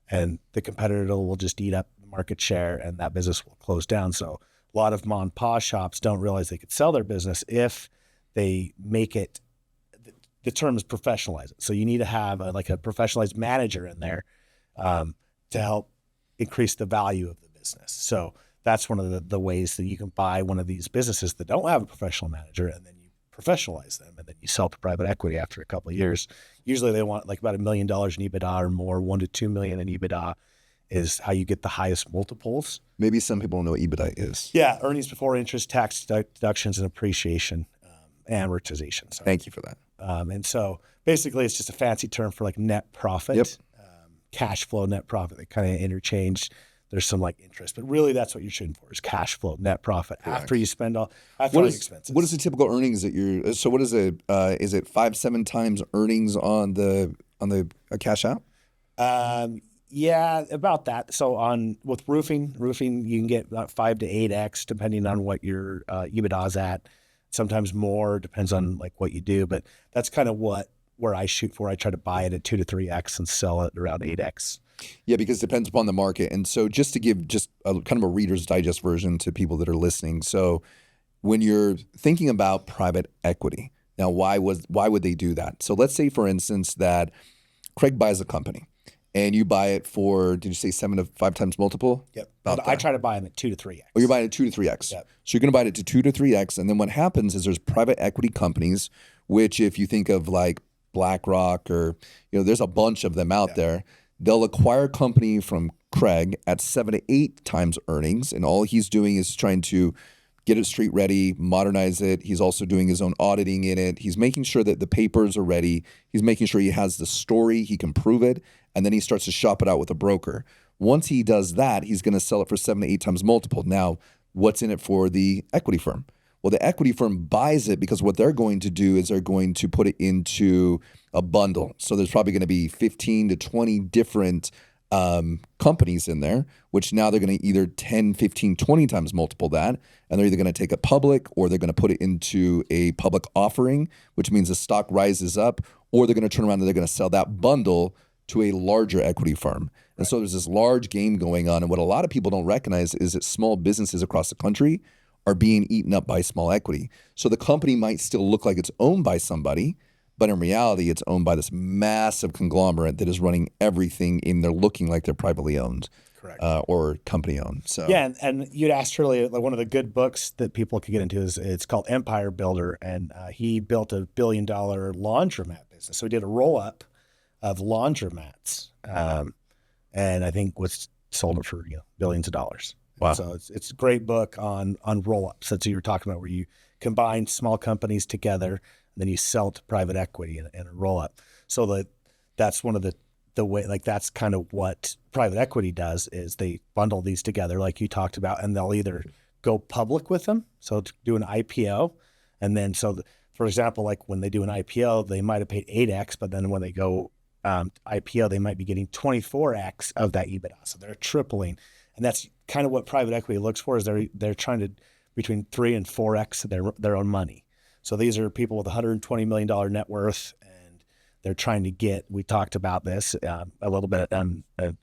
and the competitor will just eat up the market share and that business will close down. So a lot of mom and pop shops don't realize they could sell their business if they make it, the term is professionalize it. So you need to have a professionalized manager in there to help increase the value of the business. So that's one of the ways that you can buy one of these businesses that don't have a professional manager, and then you professionalize them, and then you sell to private equity after a couple of years. Usually they want like about $1 million in EBITDA or more, 1 to 2 million in EBITDA is how you get the highest multiples. Maybe some people don't know what EBITDA is. Yeah, earnings before interest, tax deductions, and appreciation, amortization. Sorry. Thank you for that. And so basically it's just a fancy term for like net profit, cash flow, net profit. They kind of interchange. There's some like interest, but really that's what you're shooting for is cash flow, net profit. Correct. After you spend all your expenses. What is the typical earnings that you're, so what is it? Is it 5-7 times earnings on the cash out? Yeah, about that. So with roofing, you can get about 5 to 8x depending on what your EBITDA is at. Sometimes more, depends on like what you do, but that's kind of where I shoot for. I try to buy it at 2 to 3x and sell it around 8x. Yeah, because it depends upon the market. And so just to give just a kind of a Reader's Digest version to people that are listening. So when you're thinking about private equity, now why would they do that? So let's say, for instance, that Craig buys a company and you buy it for, did you say 7 to 5 times multiple? Yep. I try to buy them at 2 to 3x. Oh, you're buying it at 2 to 3x. Yep. So you're going to buy it at 2 to 3x. And then what happens is there's private equity companies, which if you think of like BlackRock or, there's a bunch of them out there. They'll acquire a company from Craig at 7 to 8 times earnings. And all he's doing is trying to get it street ready, modernize it. He's also doing his own auditing in it. He's making sure that the papers are ready. He's making sure he has the story, he can prove it, and then he starts to shop it out with a broker. Once he does that, he's going to sell it for 7 to 8 times multiple. Now, what's in it for the equity firm? Well, the equity firm buys it because what they're going to do is they're going to put it into a bundle. So there's probably going to be 15 to 20 different companies in there, which now they're going to either 10, 15, 20 times multiple that, and they're either going to take it public or they're going to put it into a public offering, which means the stock rises up, or they're going to turn around and they're going to sell that bundle to a larger equity firm. And so there's this large game going on. And what a lot of people don't recognize is that small businesses across the country are being eaten up by small equity. So the company might still look like it's owned by somebody, but in reality, it's owned by this massive conglomerate that is running everything in there looking like they're privately owned. Correct. Or company owned. So yeah, and you'd asked earlier, like one of the good books that people could get into is it's called Empire Builder, and he built a $1 billion laundromat business. So he did a roll up of laundromats, and I think was sold it for billions of dollars. Wow! So it's a great book on roll ups. That's what you were talking about, where you combine small companies together, and then you sell it to private equity in a roll up. So that's one of the way, like that's kind of what private equity does, is they bundle these together like you talked about, and they'll either go public with them, so to do an IPO, and then for example, like when they do an IPO, they might have paid 8x, but then when they go IPO, they might be getting 24x of that EBITDA, so they're tripling, and that's kind of what private equity looks for, is they're trying to between 3 and 4x their own money. So these are people with $120 million net worth. They're trying to get, we talked about this a little bit on a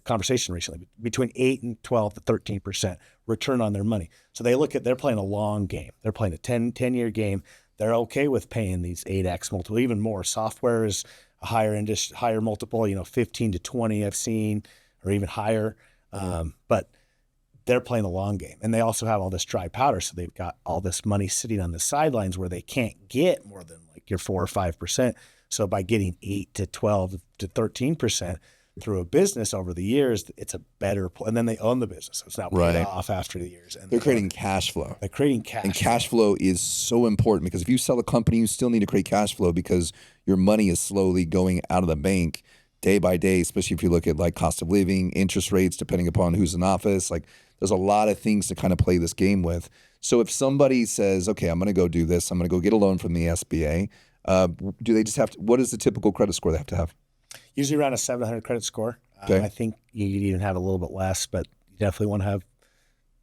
conversation recently, between 8 and 12 to 13% return on their money. So they're playing a long game. They're playing a 10-year game. They're okay with paying these 8x multiple, even more. Software is a higher multiple, 15 to 20 I've seen, or even higher. But they're playing a long game. And they also have all this dry powder. So they've got all this money sitting on the sidelines where they can't get more than like your 4 or 5%. So by getting 8 to 12 to 13% through a business over the years, it's a better and then they own the business. So it's not paid off after the years. And they're creating cash flow. They're creating cash. And cash flow is so important, because if you sell a company, you still need to create cash flow, because your money is slowly going out of the bank day by day, especially if you look at like cost of living, interest rates, depending upon who's in office. Like there's a lot of things to kind of play this game with. So if somebody says, okay, I'm going to go do this, I'm going to go get a loan from the SBA, do they just have to, what is the typical credit score they have to have? Usually around a 700 credit score. Okay. I think you even have a little bit less, but you definitely want to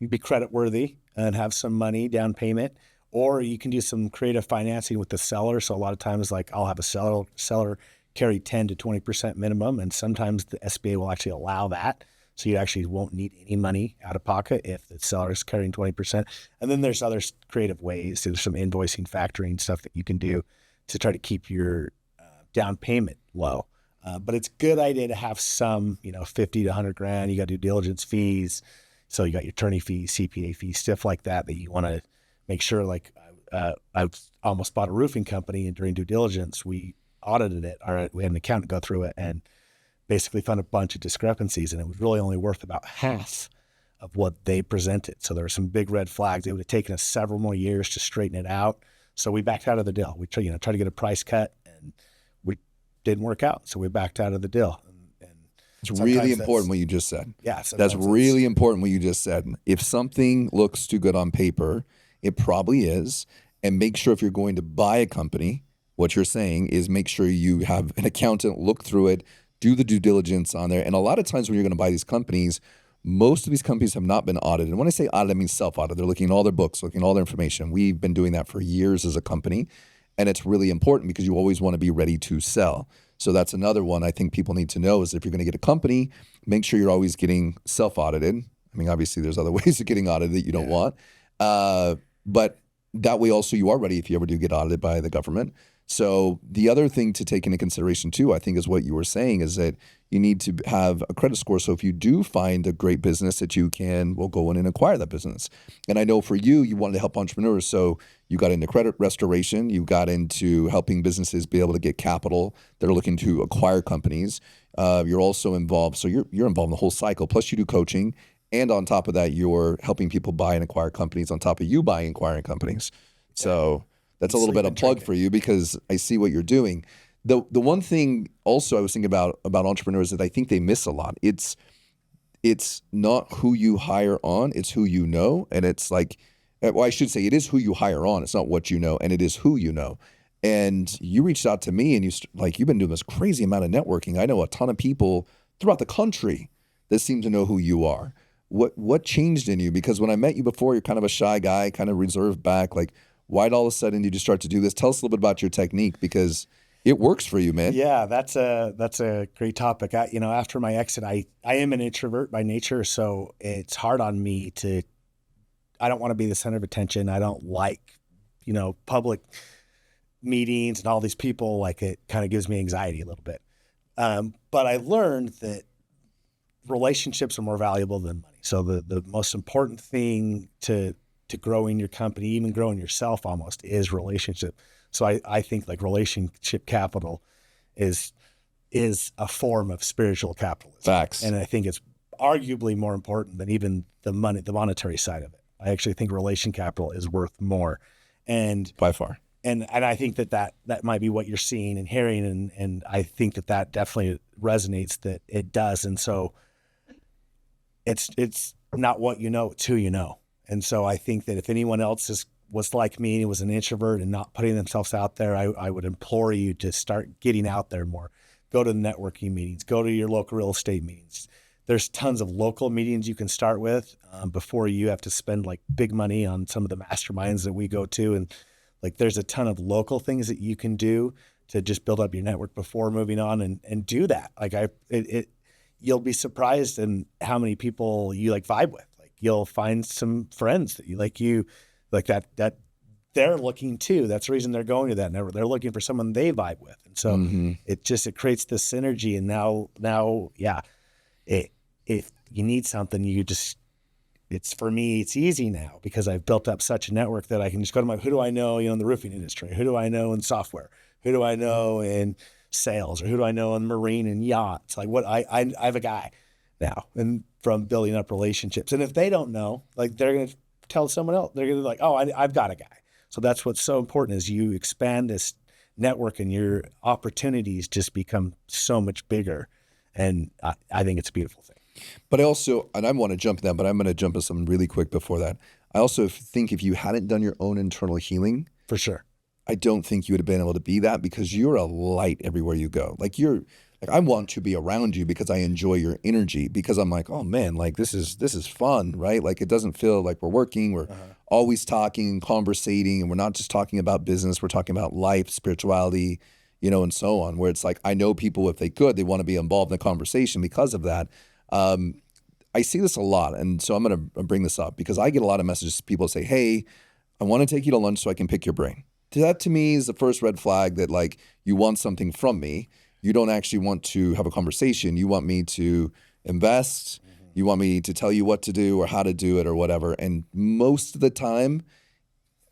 be credit worthy and have some money down payment, or you can do some creative financing with the seller. So a lot of times, like I'll have a seller carry 10 to 20% minimum, and sometimes the SBA will actually allow that. So you actually won't need any money out of pocket if the seller is carrying 20%. And then there's other creative ways. There's some invoicing, factoring stuff that you can do to try to keep your down payment low. But it's a good idea to have some, 50 to 100 grand. You got due diligence fees. So you got your attorney fees, CPA fees, stuff like that you want to make sure. Like I've almost bought a roofing company, and during due diligence, we audited it. We had an accountant go through it and basically found a bunch of discrepancies, and it was really only worth about half of what they presented. So there were some big red flags. It would have taken us several more years to straighten it out. So we backed out of the deal. We tried to get a price cut, and we didn't work out. So we backed out of the deal. And it's really important what you just said. Yeah. That's really important what you just said. If something looks too good on paper, it probably is. And make sure if you're going to buy a company, what you're saying is make sure you have an accountant look through it, do the due diligence on there. And a lot of times when you're going to buy these companies, most of these companies have not been audited. And when I say audit, I mean self-audit. They're looking at all their books, looking at all their information. We've been doing that for years as a company. And it's really important because you always want to be ready to sell. So that's another one I think people need to know, is if you're going to get a company, make sure you're always getting self-audited. I mean, obviously there's other ways of getting audited that you don't want. But that way also you are ready if you ever do get audited by the government. So the other thing to take into consideration too, I think, is what you were saying, is that you need to have a credit score. So if you do find a great business that you can, go in and acquire that business. And I know for you, you wanted to help entrepreneurs. So you got into credit restoration. You got into helping businesses be able to get capital. They're looking to acquire companies. You're also involved. So you're involved in the whole cycle. Plus you do coaching And on top of that, you're helping people buy and acquire companies on top of you buying and acquiring companies. So that's a little bit of a plug for you because I see what you're doing. The one thing also I was thinking about entrepreneurs that I think they miss a lot. It's not who you hire on, it's who you know. And it's like, well, I should say it is who you hire on. It's not what you know, and it is who you know. And you reached out to me and you've been doing this crazy amount of networking. I know a ton of people throughout the country that seem to know who you are. What changed in you? Because when I met you before, you're kind of a shy guy, kind of reserved back. Like, why'd all of a sudden you just start to do this? Tell us a little bit about your technique because it works for you, man. Yeah, that's a great topic. After my exit, I am an introvert by nature, so it's hard on me I don't want to be the center of attention. I don't like, public meetings and all these people. Like, it kind of gives me anxiety a little bit. But I learned that relationships are more valuable than money. So the most important thing to growing your company, even growing yourself almost, is relationship. So I think like relationship capital is a form of spiritual capitalism. Facts. And I think it's arguably more important than even the monetary side of it. I actually think relation capital is worth more. And by far. And I think that might be what you're seeing and hearing. And I think that definitely resonates, that it does. And so it's not what you know, it's who you know. And so I think that if anyone else was like me and was an introvert and not putting themselves out there, I would implore you to start getting out there more. Go to the networking meetings, go to your local real estate meetings. There's tons of local meetings you can start with before you have to spend like big money on some of the masterminds that we go to. And like, there's a ton of local things that you can do to just build up your network before moving on and do that. Like you'll be surprised in how many people you like vibe with. Like, you'll find some friends that you like that they're looking too. That's the reason they're going to that network. They're looking for someone they vibe with. And so it creates this synergy. And now, if you need something, for me, it's easy now because I've built up such a network that I can just go to who do I know, in the roofing industry? Who do I know in software? Who do I know in sales? Or who do I know in marine and yachts? Like, what I have a guy now, and from building up relationships. And if they don't know, like, they're going to tell someone else. They're going to be like, oh, I've got a guy. So that's what's so important, is you expand this network and your opportunities just become so much bigger. And I think it's a beautiful thing. But I also, and I want to jump that, but I'm going to jump to something really quick before that. I also think if you hadn't done your own internal healing, for sure, I don't think you would have been able to be that, because you're a light everywhere you go. I want to be around you because I enjoy your energy, because I'm like, oh man, like this is fun, right? Like, it doesn't feel like we're working. We're always talking, conversating, and we're not just talking about business. We're talking about life, spirituality, and so on, where it's like, I know people, if they could, they want to be involved in the conversation because of that. I see this a lot. And so I'm going to bring this up because I get a lot of messages. People say, hey, I want to take you to lunch so I can pick your brain. That to me is the first red flag that, like, you want something from me. You don't actually want to have a conversation. You want me to invest. You want me to tell you what to do or how to do it or whatever. And most of the time,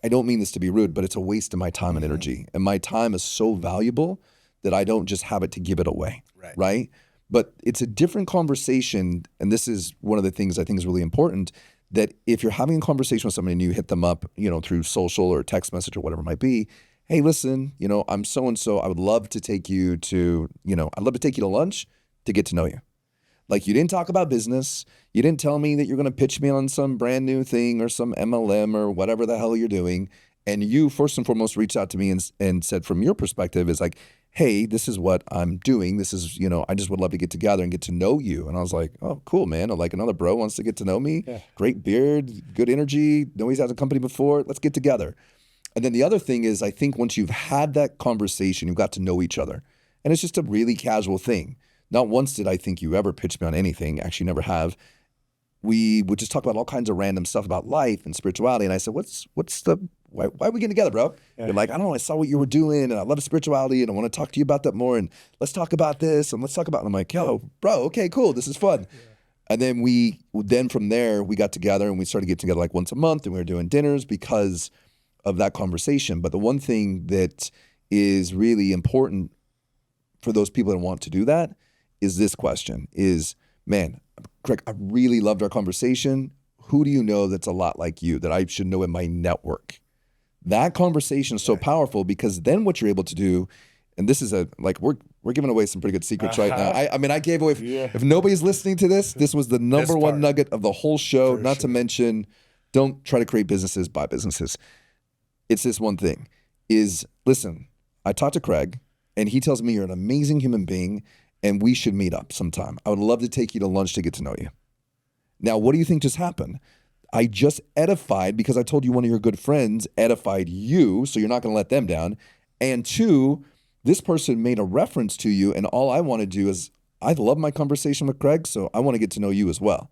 I don't mean this to be rude, but it's a waste of my time and energy. And my time is so valuable that I don't just have it to give it away, right? But it's a different conversation, and this is one of the things I think is really important, that if you're having a conversation with somebody and you hit them up, through social or text message or whatever it might be, hey, listen, I'm so-and-so, I would love to take you to, I'd love to take you to lunch to get to know you. Like, you didn't talk about business. You didn't tell me that you're going to pitch me on some brand new thing or some MLM or whatever the hell you're doing. And you, first and foremost, reached out to me and said, from your perspective, is like, hey, this is what I'm doing. This is, I just would love to get together and get to know you. And I was like, oh, cool, man. Like, another bro wants to get to know me. Yeah. Great beard, good energy. Know he's had a company before. Let's get together. And then the other thing is, I think once you've had that conversation, you've got to know each other. And it's just a really casual thing. Not once did I think you ever pitch me on anything. Actually, never have. We would just talk about all kinds of random stuff about life and spirituality. And I said, why are we getting together, bro? Yeah. You're like, I don't know, I saw what you were doing and I love spirituality and I want to talk to you about that more. And let's talk about this and let's talk about it. And I'm like, yo, bro, okay, cool. This is fun. Yeah. And then from there, we got together and we started getting together like once a month, and we were doing dinners because of that conversation. But the one thing that is really important for those people that want to do that is this question is, man, Greg, I really loved our conversation. Who do you know that's a lot like you that I should know in my network? That conversation is so powerful because then what you're able to do, and this is we're giving away some pretty good secrets right now. I mean, I gave away, if nobody's listening to this was the number one nugget of the whole show, not to mention, don't try to create businesses, buy businesses. It's this one thing is, listen, I talked to Craig and he tells me you're an amazing human being and we should meet up sometime. I would love to take you to lunch to get to know you. Now, what do you think just happened? I just edified, because I told you one of your good friends edified you, so you're not going to let them down. And two, this person made a reference to you, and all I want to do is, I love my conversation with Craig, so I want to get to know you as well.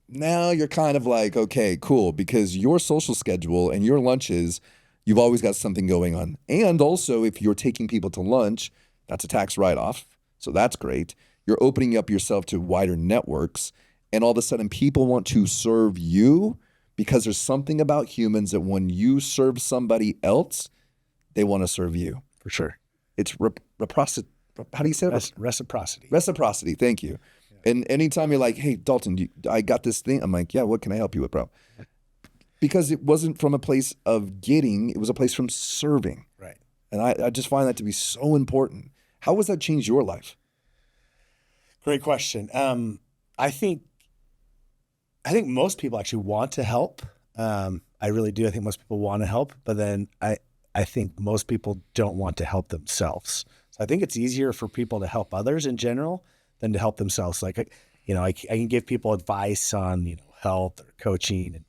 Now you're kind of like, okay, cool, because your social schedule and your lunches, you've always got something going on. And also, if you're taking people to lunch, that's a tax write-off, so that's great. You're opening up yourself to wider networks. And all of a sudden, people want to serve you because there's something about humans that when you serve somebody else, they want to serve you. For sure. It's reciprocity. How do you say it? Reciprocity. Reciprocity. Thank you. Yeah. And anytime you're like, hey, Dalton, I got this thing. I'm like, yeah, what can I help you with, bro? Because it wasn't from a place of getting. It was a place from serving. Right. And I just find that to be so important. How has that changed your life? Great question. I think most people actually want to help. I really do. I think most people want to help, but then I think most people don't want to help themselves. So I think it's easier for people to help others in general than to help themselves. Like, I can give people advice on, health or coaching,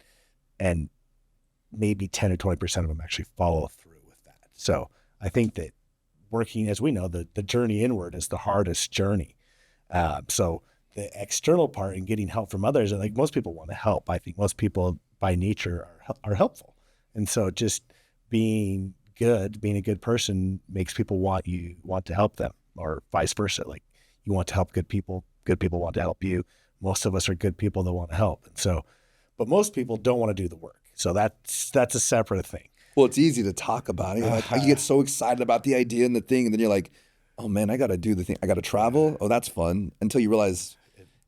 and maybe 10 or 20% of them actually follow through with that. So I think that working, as we know, the journey inward is the hardest journey. So the external part and getting help from others, and like most people want to help. I think most people by nature are helpful. And so just being a good person makes people want to help them, or vice versa. Like, you want to help good people want to help you. Most of us are good people that want to help. And so, but most people don't want to do the work. So that's a separate thing. Well, it's easy to talk about it. Like how you get so excited about the idea and the thing, and then you're like, oh man, I got to do the thing. I got to travel. Oh, that's fun. Until you realize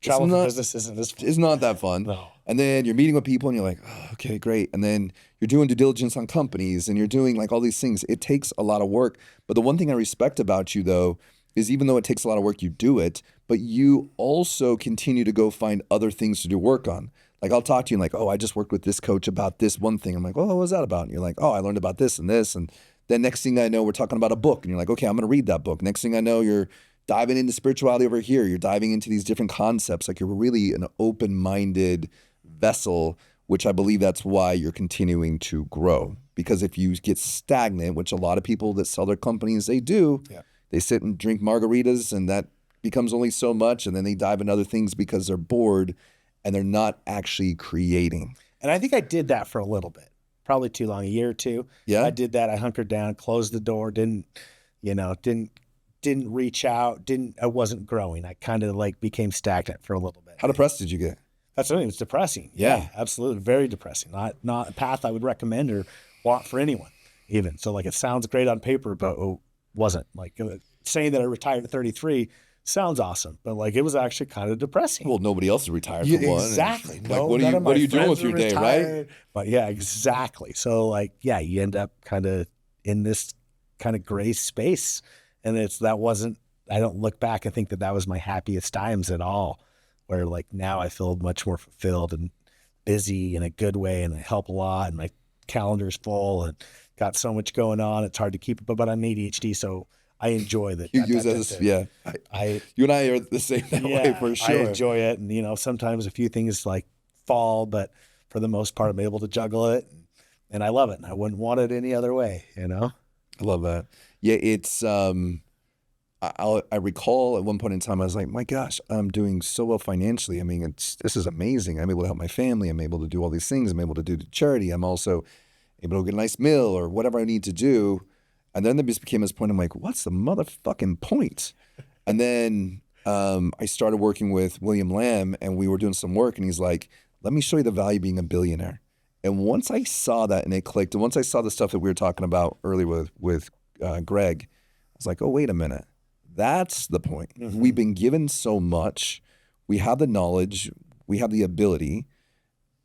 travel for business isn't as fun. It's not that fun. No. And then you're meeting with people and you're like, oh, okay, great. And then you're doing due diligence on companies and you're doing like all these things. It takes a lot of work. But the one thing I respect about you though, is even though it takes a lot of work, you do it, but you also continue to go find other things to do work on. Like I'll talk to you and like, oh, I just worked with this coach about this one thing. I'm like, oh, what was that about? And you're like, oh, I learned about this and this. And then next thing I know, we're talking about a book and you're like, okay, I'm going to read that book. Next thing I know, you're diving into spirituality over here. You're diving into these different concepts. Like you're really an open-minded vessel, which I believe that's why you're continuing to grow. Because if you get stagnant, which a lot of people that sell their companies, they do, they sit and drink margaritas and that becomes only so much. And then they dive into other things because they're bored and they're not actually creating. And I think I did that for a little bit, probably too long, a year or two. Yeah. I did that. I hunkered down, closed the door, didn't reach out, I wasn't growing. I kind of like became stagnant for a little bit. How depressed did you get? That's something that's depressing. Yeah, absolutely. Very depressing. Not a path I would recommend or want for anyone even. So like it sounds great on paper, but it wasn't. Like saying that I retired at 33 sounds awesome, but like it was actually kind of depressing. Well, nobody else is retired for one. Exactly. Like, what are you doing with your day, right? But yeah, exactly. So like, yeah, you end up kind of in this kind of gray space. And I don't look back and think that was my happiest times at all, where like now I feel much more fulfilled and busy in a good way. And I help a lot and my calendar's full and got so much going on. It's hard to keep it, but I'm ADHD. So I enjoy that. You and I are the same that way for sure. I enjoy it. And, sometimes a few things like fall, but for the most part, I'm able to juggle it and I love it. And I wouldn't want it any other way, I love that. Yeah, it's, I recall at one point in time, I was like, my gosh, I'm doing so well financially. I mean, this is amazing. I'm able to help my family. I'm able to do all these things. I'm able to do the charity. I'm also able to get a nice meal or whatever I need to do. And then there just became this point, I'm like, what's the motherfucking point? And then I started working with William Lamb and we were doing some work and he's like, let me show you the value of being a billionaire. And once I saw that and it clicked, and once I saw the stuff that we were talking about earlier with Greg, I was like, oh, wait a minute. That's the point. Mm-hmm. We've been given so much. We have the knowledge, we have the ability.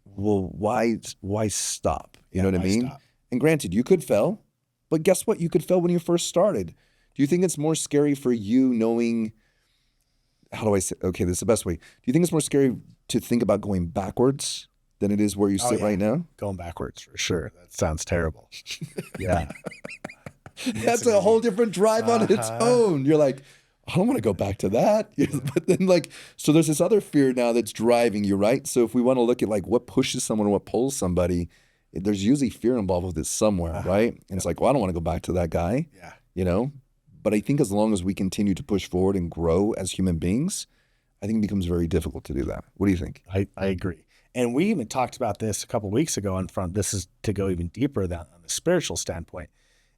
Well, why stop? You know what I mean? Stop? And granted, you could fail, but guess what? You could fail when you first started. Do you think it's more scary for you knowing, how do I say, okay, this is the best way. Do you think it's more scary to think about going backwards than it is where you sit right now? Going backwards for sure. That sounds terrible. Yeah. That's a whole different drive on its own. You're like, I don't want to go back to that. But then so there's this other fear now that's driving you, right? So if we want to look at like what pushes someone or what pulls somebody, there's usually fear involved with it somewhere, right? And it's like, well, I don't want to go back to that guy, But I think as long as we continue to push forward and grow as human beings, I think it becomes very difficult to do that. What do you think? I agree. And we even talked about this a couple of weeks ago this is to go even deeper than on the spiritual standpoint,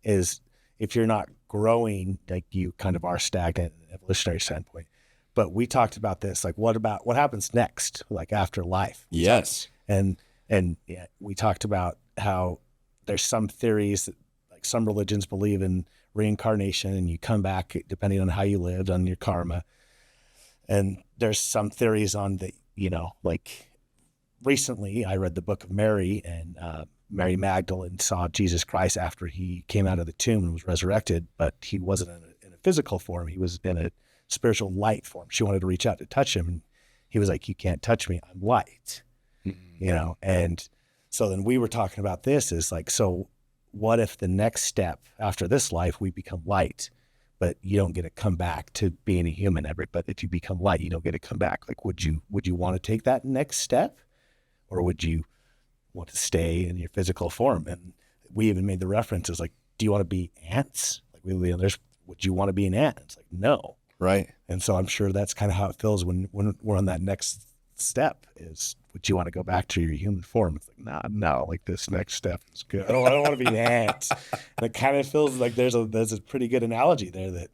is if you're not growing, like you kind of are stagnant in an evolutionary standpoint. But we talked about this, like what happens next, like after life? Yes. And we talked about how there's some theories that like some religions believe in reincarnation and you come back depending on how you lived, on your karma. And there's some theories on the, like recently I read the book of Mary, and Mary Magdalene saw Jesus Christ after he came out of the tomb and was resurrected, but he wasn't in a physical form. He was in a spiritual light form. She wanted to reach out to touch him. And he was like, you can't touch me. I'm light, And so then we were talking about this is like, so what if the next step after this life, we become light, but you don't get to come back to being a human but if you become light, you don't get to come back. Like, would you want to take that next step, or would you want to stay in your physical form? And we even made the references like, do you want to be ants? Like would you want to be an ant? It's like, no. Right. And so I'm sure that's kind of how it feels when we're on that next step is, would you want to go back to your human form? It's like, no, like this next step is good. I don't want to be an ant. And it kind of feels like there's a pretty good analogy there that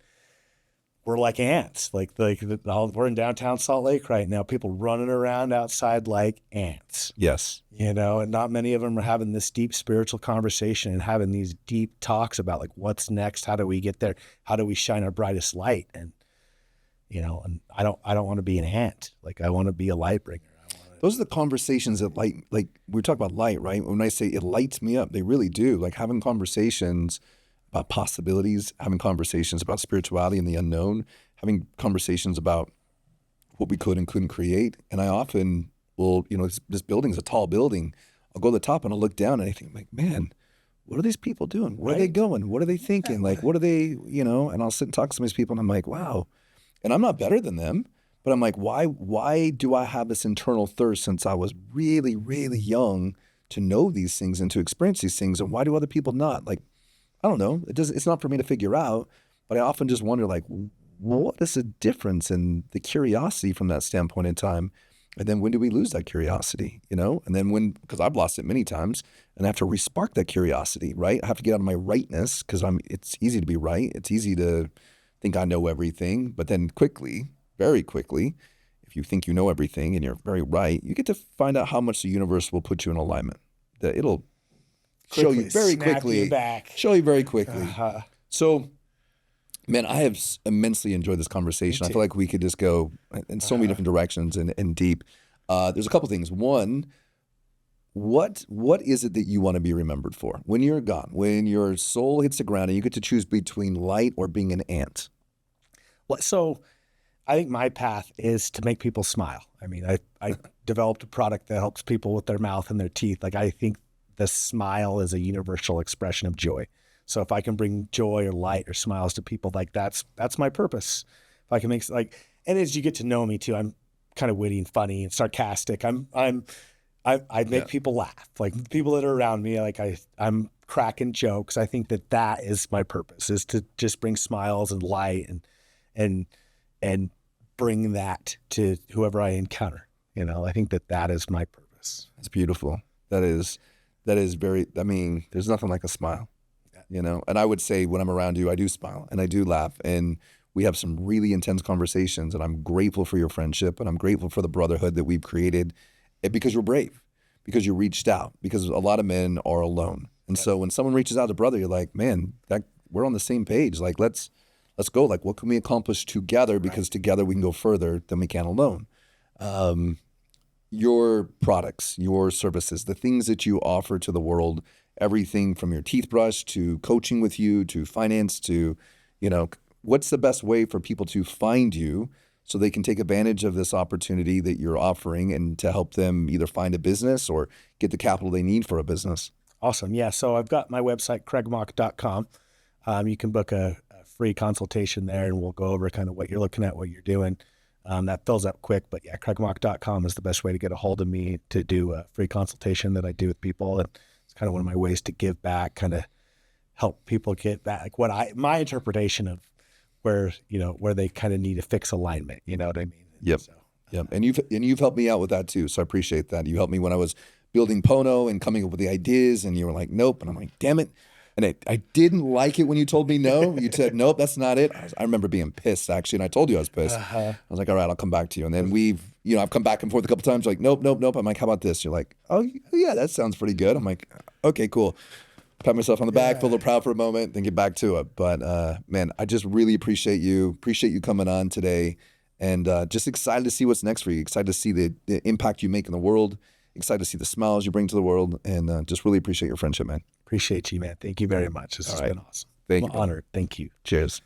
we're like ants. Like we're in downtown Salt Lake right now, people running around outside like ants. Yes. And not many of them are having this deep spiritual conversation and having these deep talks about like, what's next? How do we get there? How do we shine our brightest light? And, and I don't want to be an ant. Like I want to be a light bringer. Those are the conversations that like we talk about light, right? When I say it lights me up, they really do. Like having conversations about possibilities, having conversations about spirituality and the unknown, having conversations about what we could and couldn't create. And I often will, this building is a tall building. I'll go to the top and I'll look down and I think like, man, what are these people doing? Where are they going? What are they thinking? Like, what are they, and I'll sit and talk to some of these people and I'm like, wow. And I'm not better than them. But I'm like, why do I have this internal thirst since I was really, really young to know these things and to experience these things? And why do other people not? Like, I don't know. It's not for me to figure out, but I often just wonder, like, what is the difference in the curiosity from that standpoint in time? And then when do we lose that curiosity, And then because I've lost it many times and I have to re-spark that curiosity, right? I have to get out of my rightness because it's easy to be right. It's easy to think I know everything, but then very quickly, if you think you know everything and you're very right, you get to find out how much the universe will put you in alignment. That it'll show you very quickly. Show you very quickly. So, man, I have immensely enjoyed this conversation. I feel like we could just go in so many different directions and deep. There's a couple things. One, what is it that you want to be remembered for when you're gone, when your soul hits the ground and you get to choose between light or being an ant? Well, so I think my path is to make people smile. I mean, I developed a product that helps people with their mouth and their teeth. Like I think the smile is a universal expression of joy. So if I can bring joy or light or smiles to people, like that's my purpose. If I can make and as you get to know me too, I'm kind of witty and funny and sarcastic. I make people laugh. Like people that are around me, like I'm cracking jokes. I think that is my purpose, is to just bring smiles and light and bring that to whoever I encounter. I think that is my purpose. That's beautiful. That is very, there's nothing like a smile, and I would say when I'm around you, I do smile and I do laugh and we have some really intense conversations and I'm grateful for your friendship and I'm grateful for the brotherhood that we've created because you're brave, because you reached out, because a lot of men are alone. And so when someone reaches out to brother, you're like, man, we're on the same page. Like, let's go. Like, what can we accomplish together? Because together we can go further than we can alone. your products, your services, the things that you offer to the world, everything from your Toothbrush to coaching with you to finance to, what's the best way for people to find you so they can take advantage of this opportunity that you're offering and to help them either find a business or get the capital they need for a business? Awesome. Yeah. So I've got my website, craigmock.com. You can book a free consultation there, and we'll go over kind of what you're looking at, what you're doing. That fills up quick, but yeah, craigmock.com is the best way to get a hold of me to do a free consultation that I do with people. And it's kind of one of my ways to give back, kind of help people get back, like my interpretation of where they kind of need to fix alignment. You know what I mean? Yep. So, Yep. And you've helped me out with that too. So I appreciate that. You helped me when I was building Pono and coming up with the ideas, and you were like, nope. And I'm like, damn it. And I didn't like it when you told me no. You said, nope, that's not it. I remember being pissed, actually, and I told you I was pissed. I was like, all right, I'll come back to you. And then I've come back and forth a couple times. You're like, nope. I'm like, how about this? You're like, oh, yeah, that sounds pretty good. I'm like, okay, cool. Pat myself on the back, feel a little proud for a moment, then get back to it. But, man, I just really appreciate you coming on today, and just excited to see what's next for you. Excited to see the impact you make in the world. Excited to see the smiles you bring to the world, and just really appreciate your friendship, man. Appreciate you, man. Thank you very much. This has been awesome. Thank you. I'm honored. Thank you. Cheers.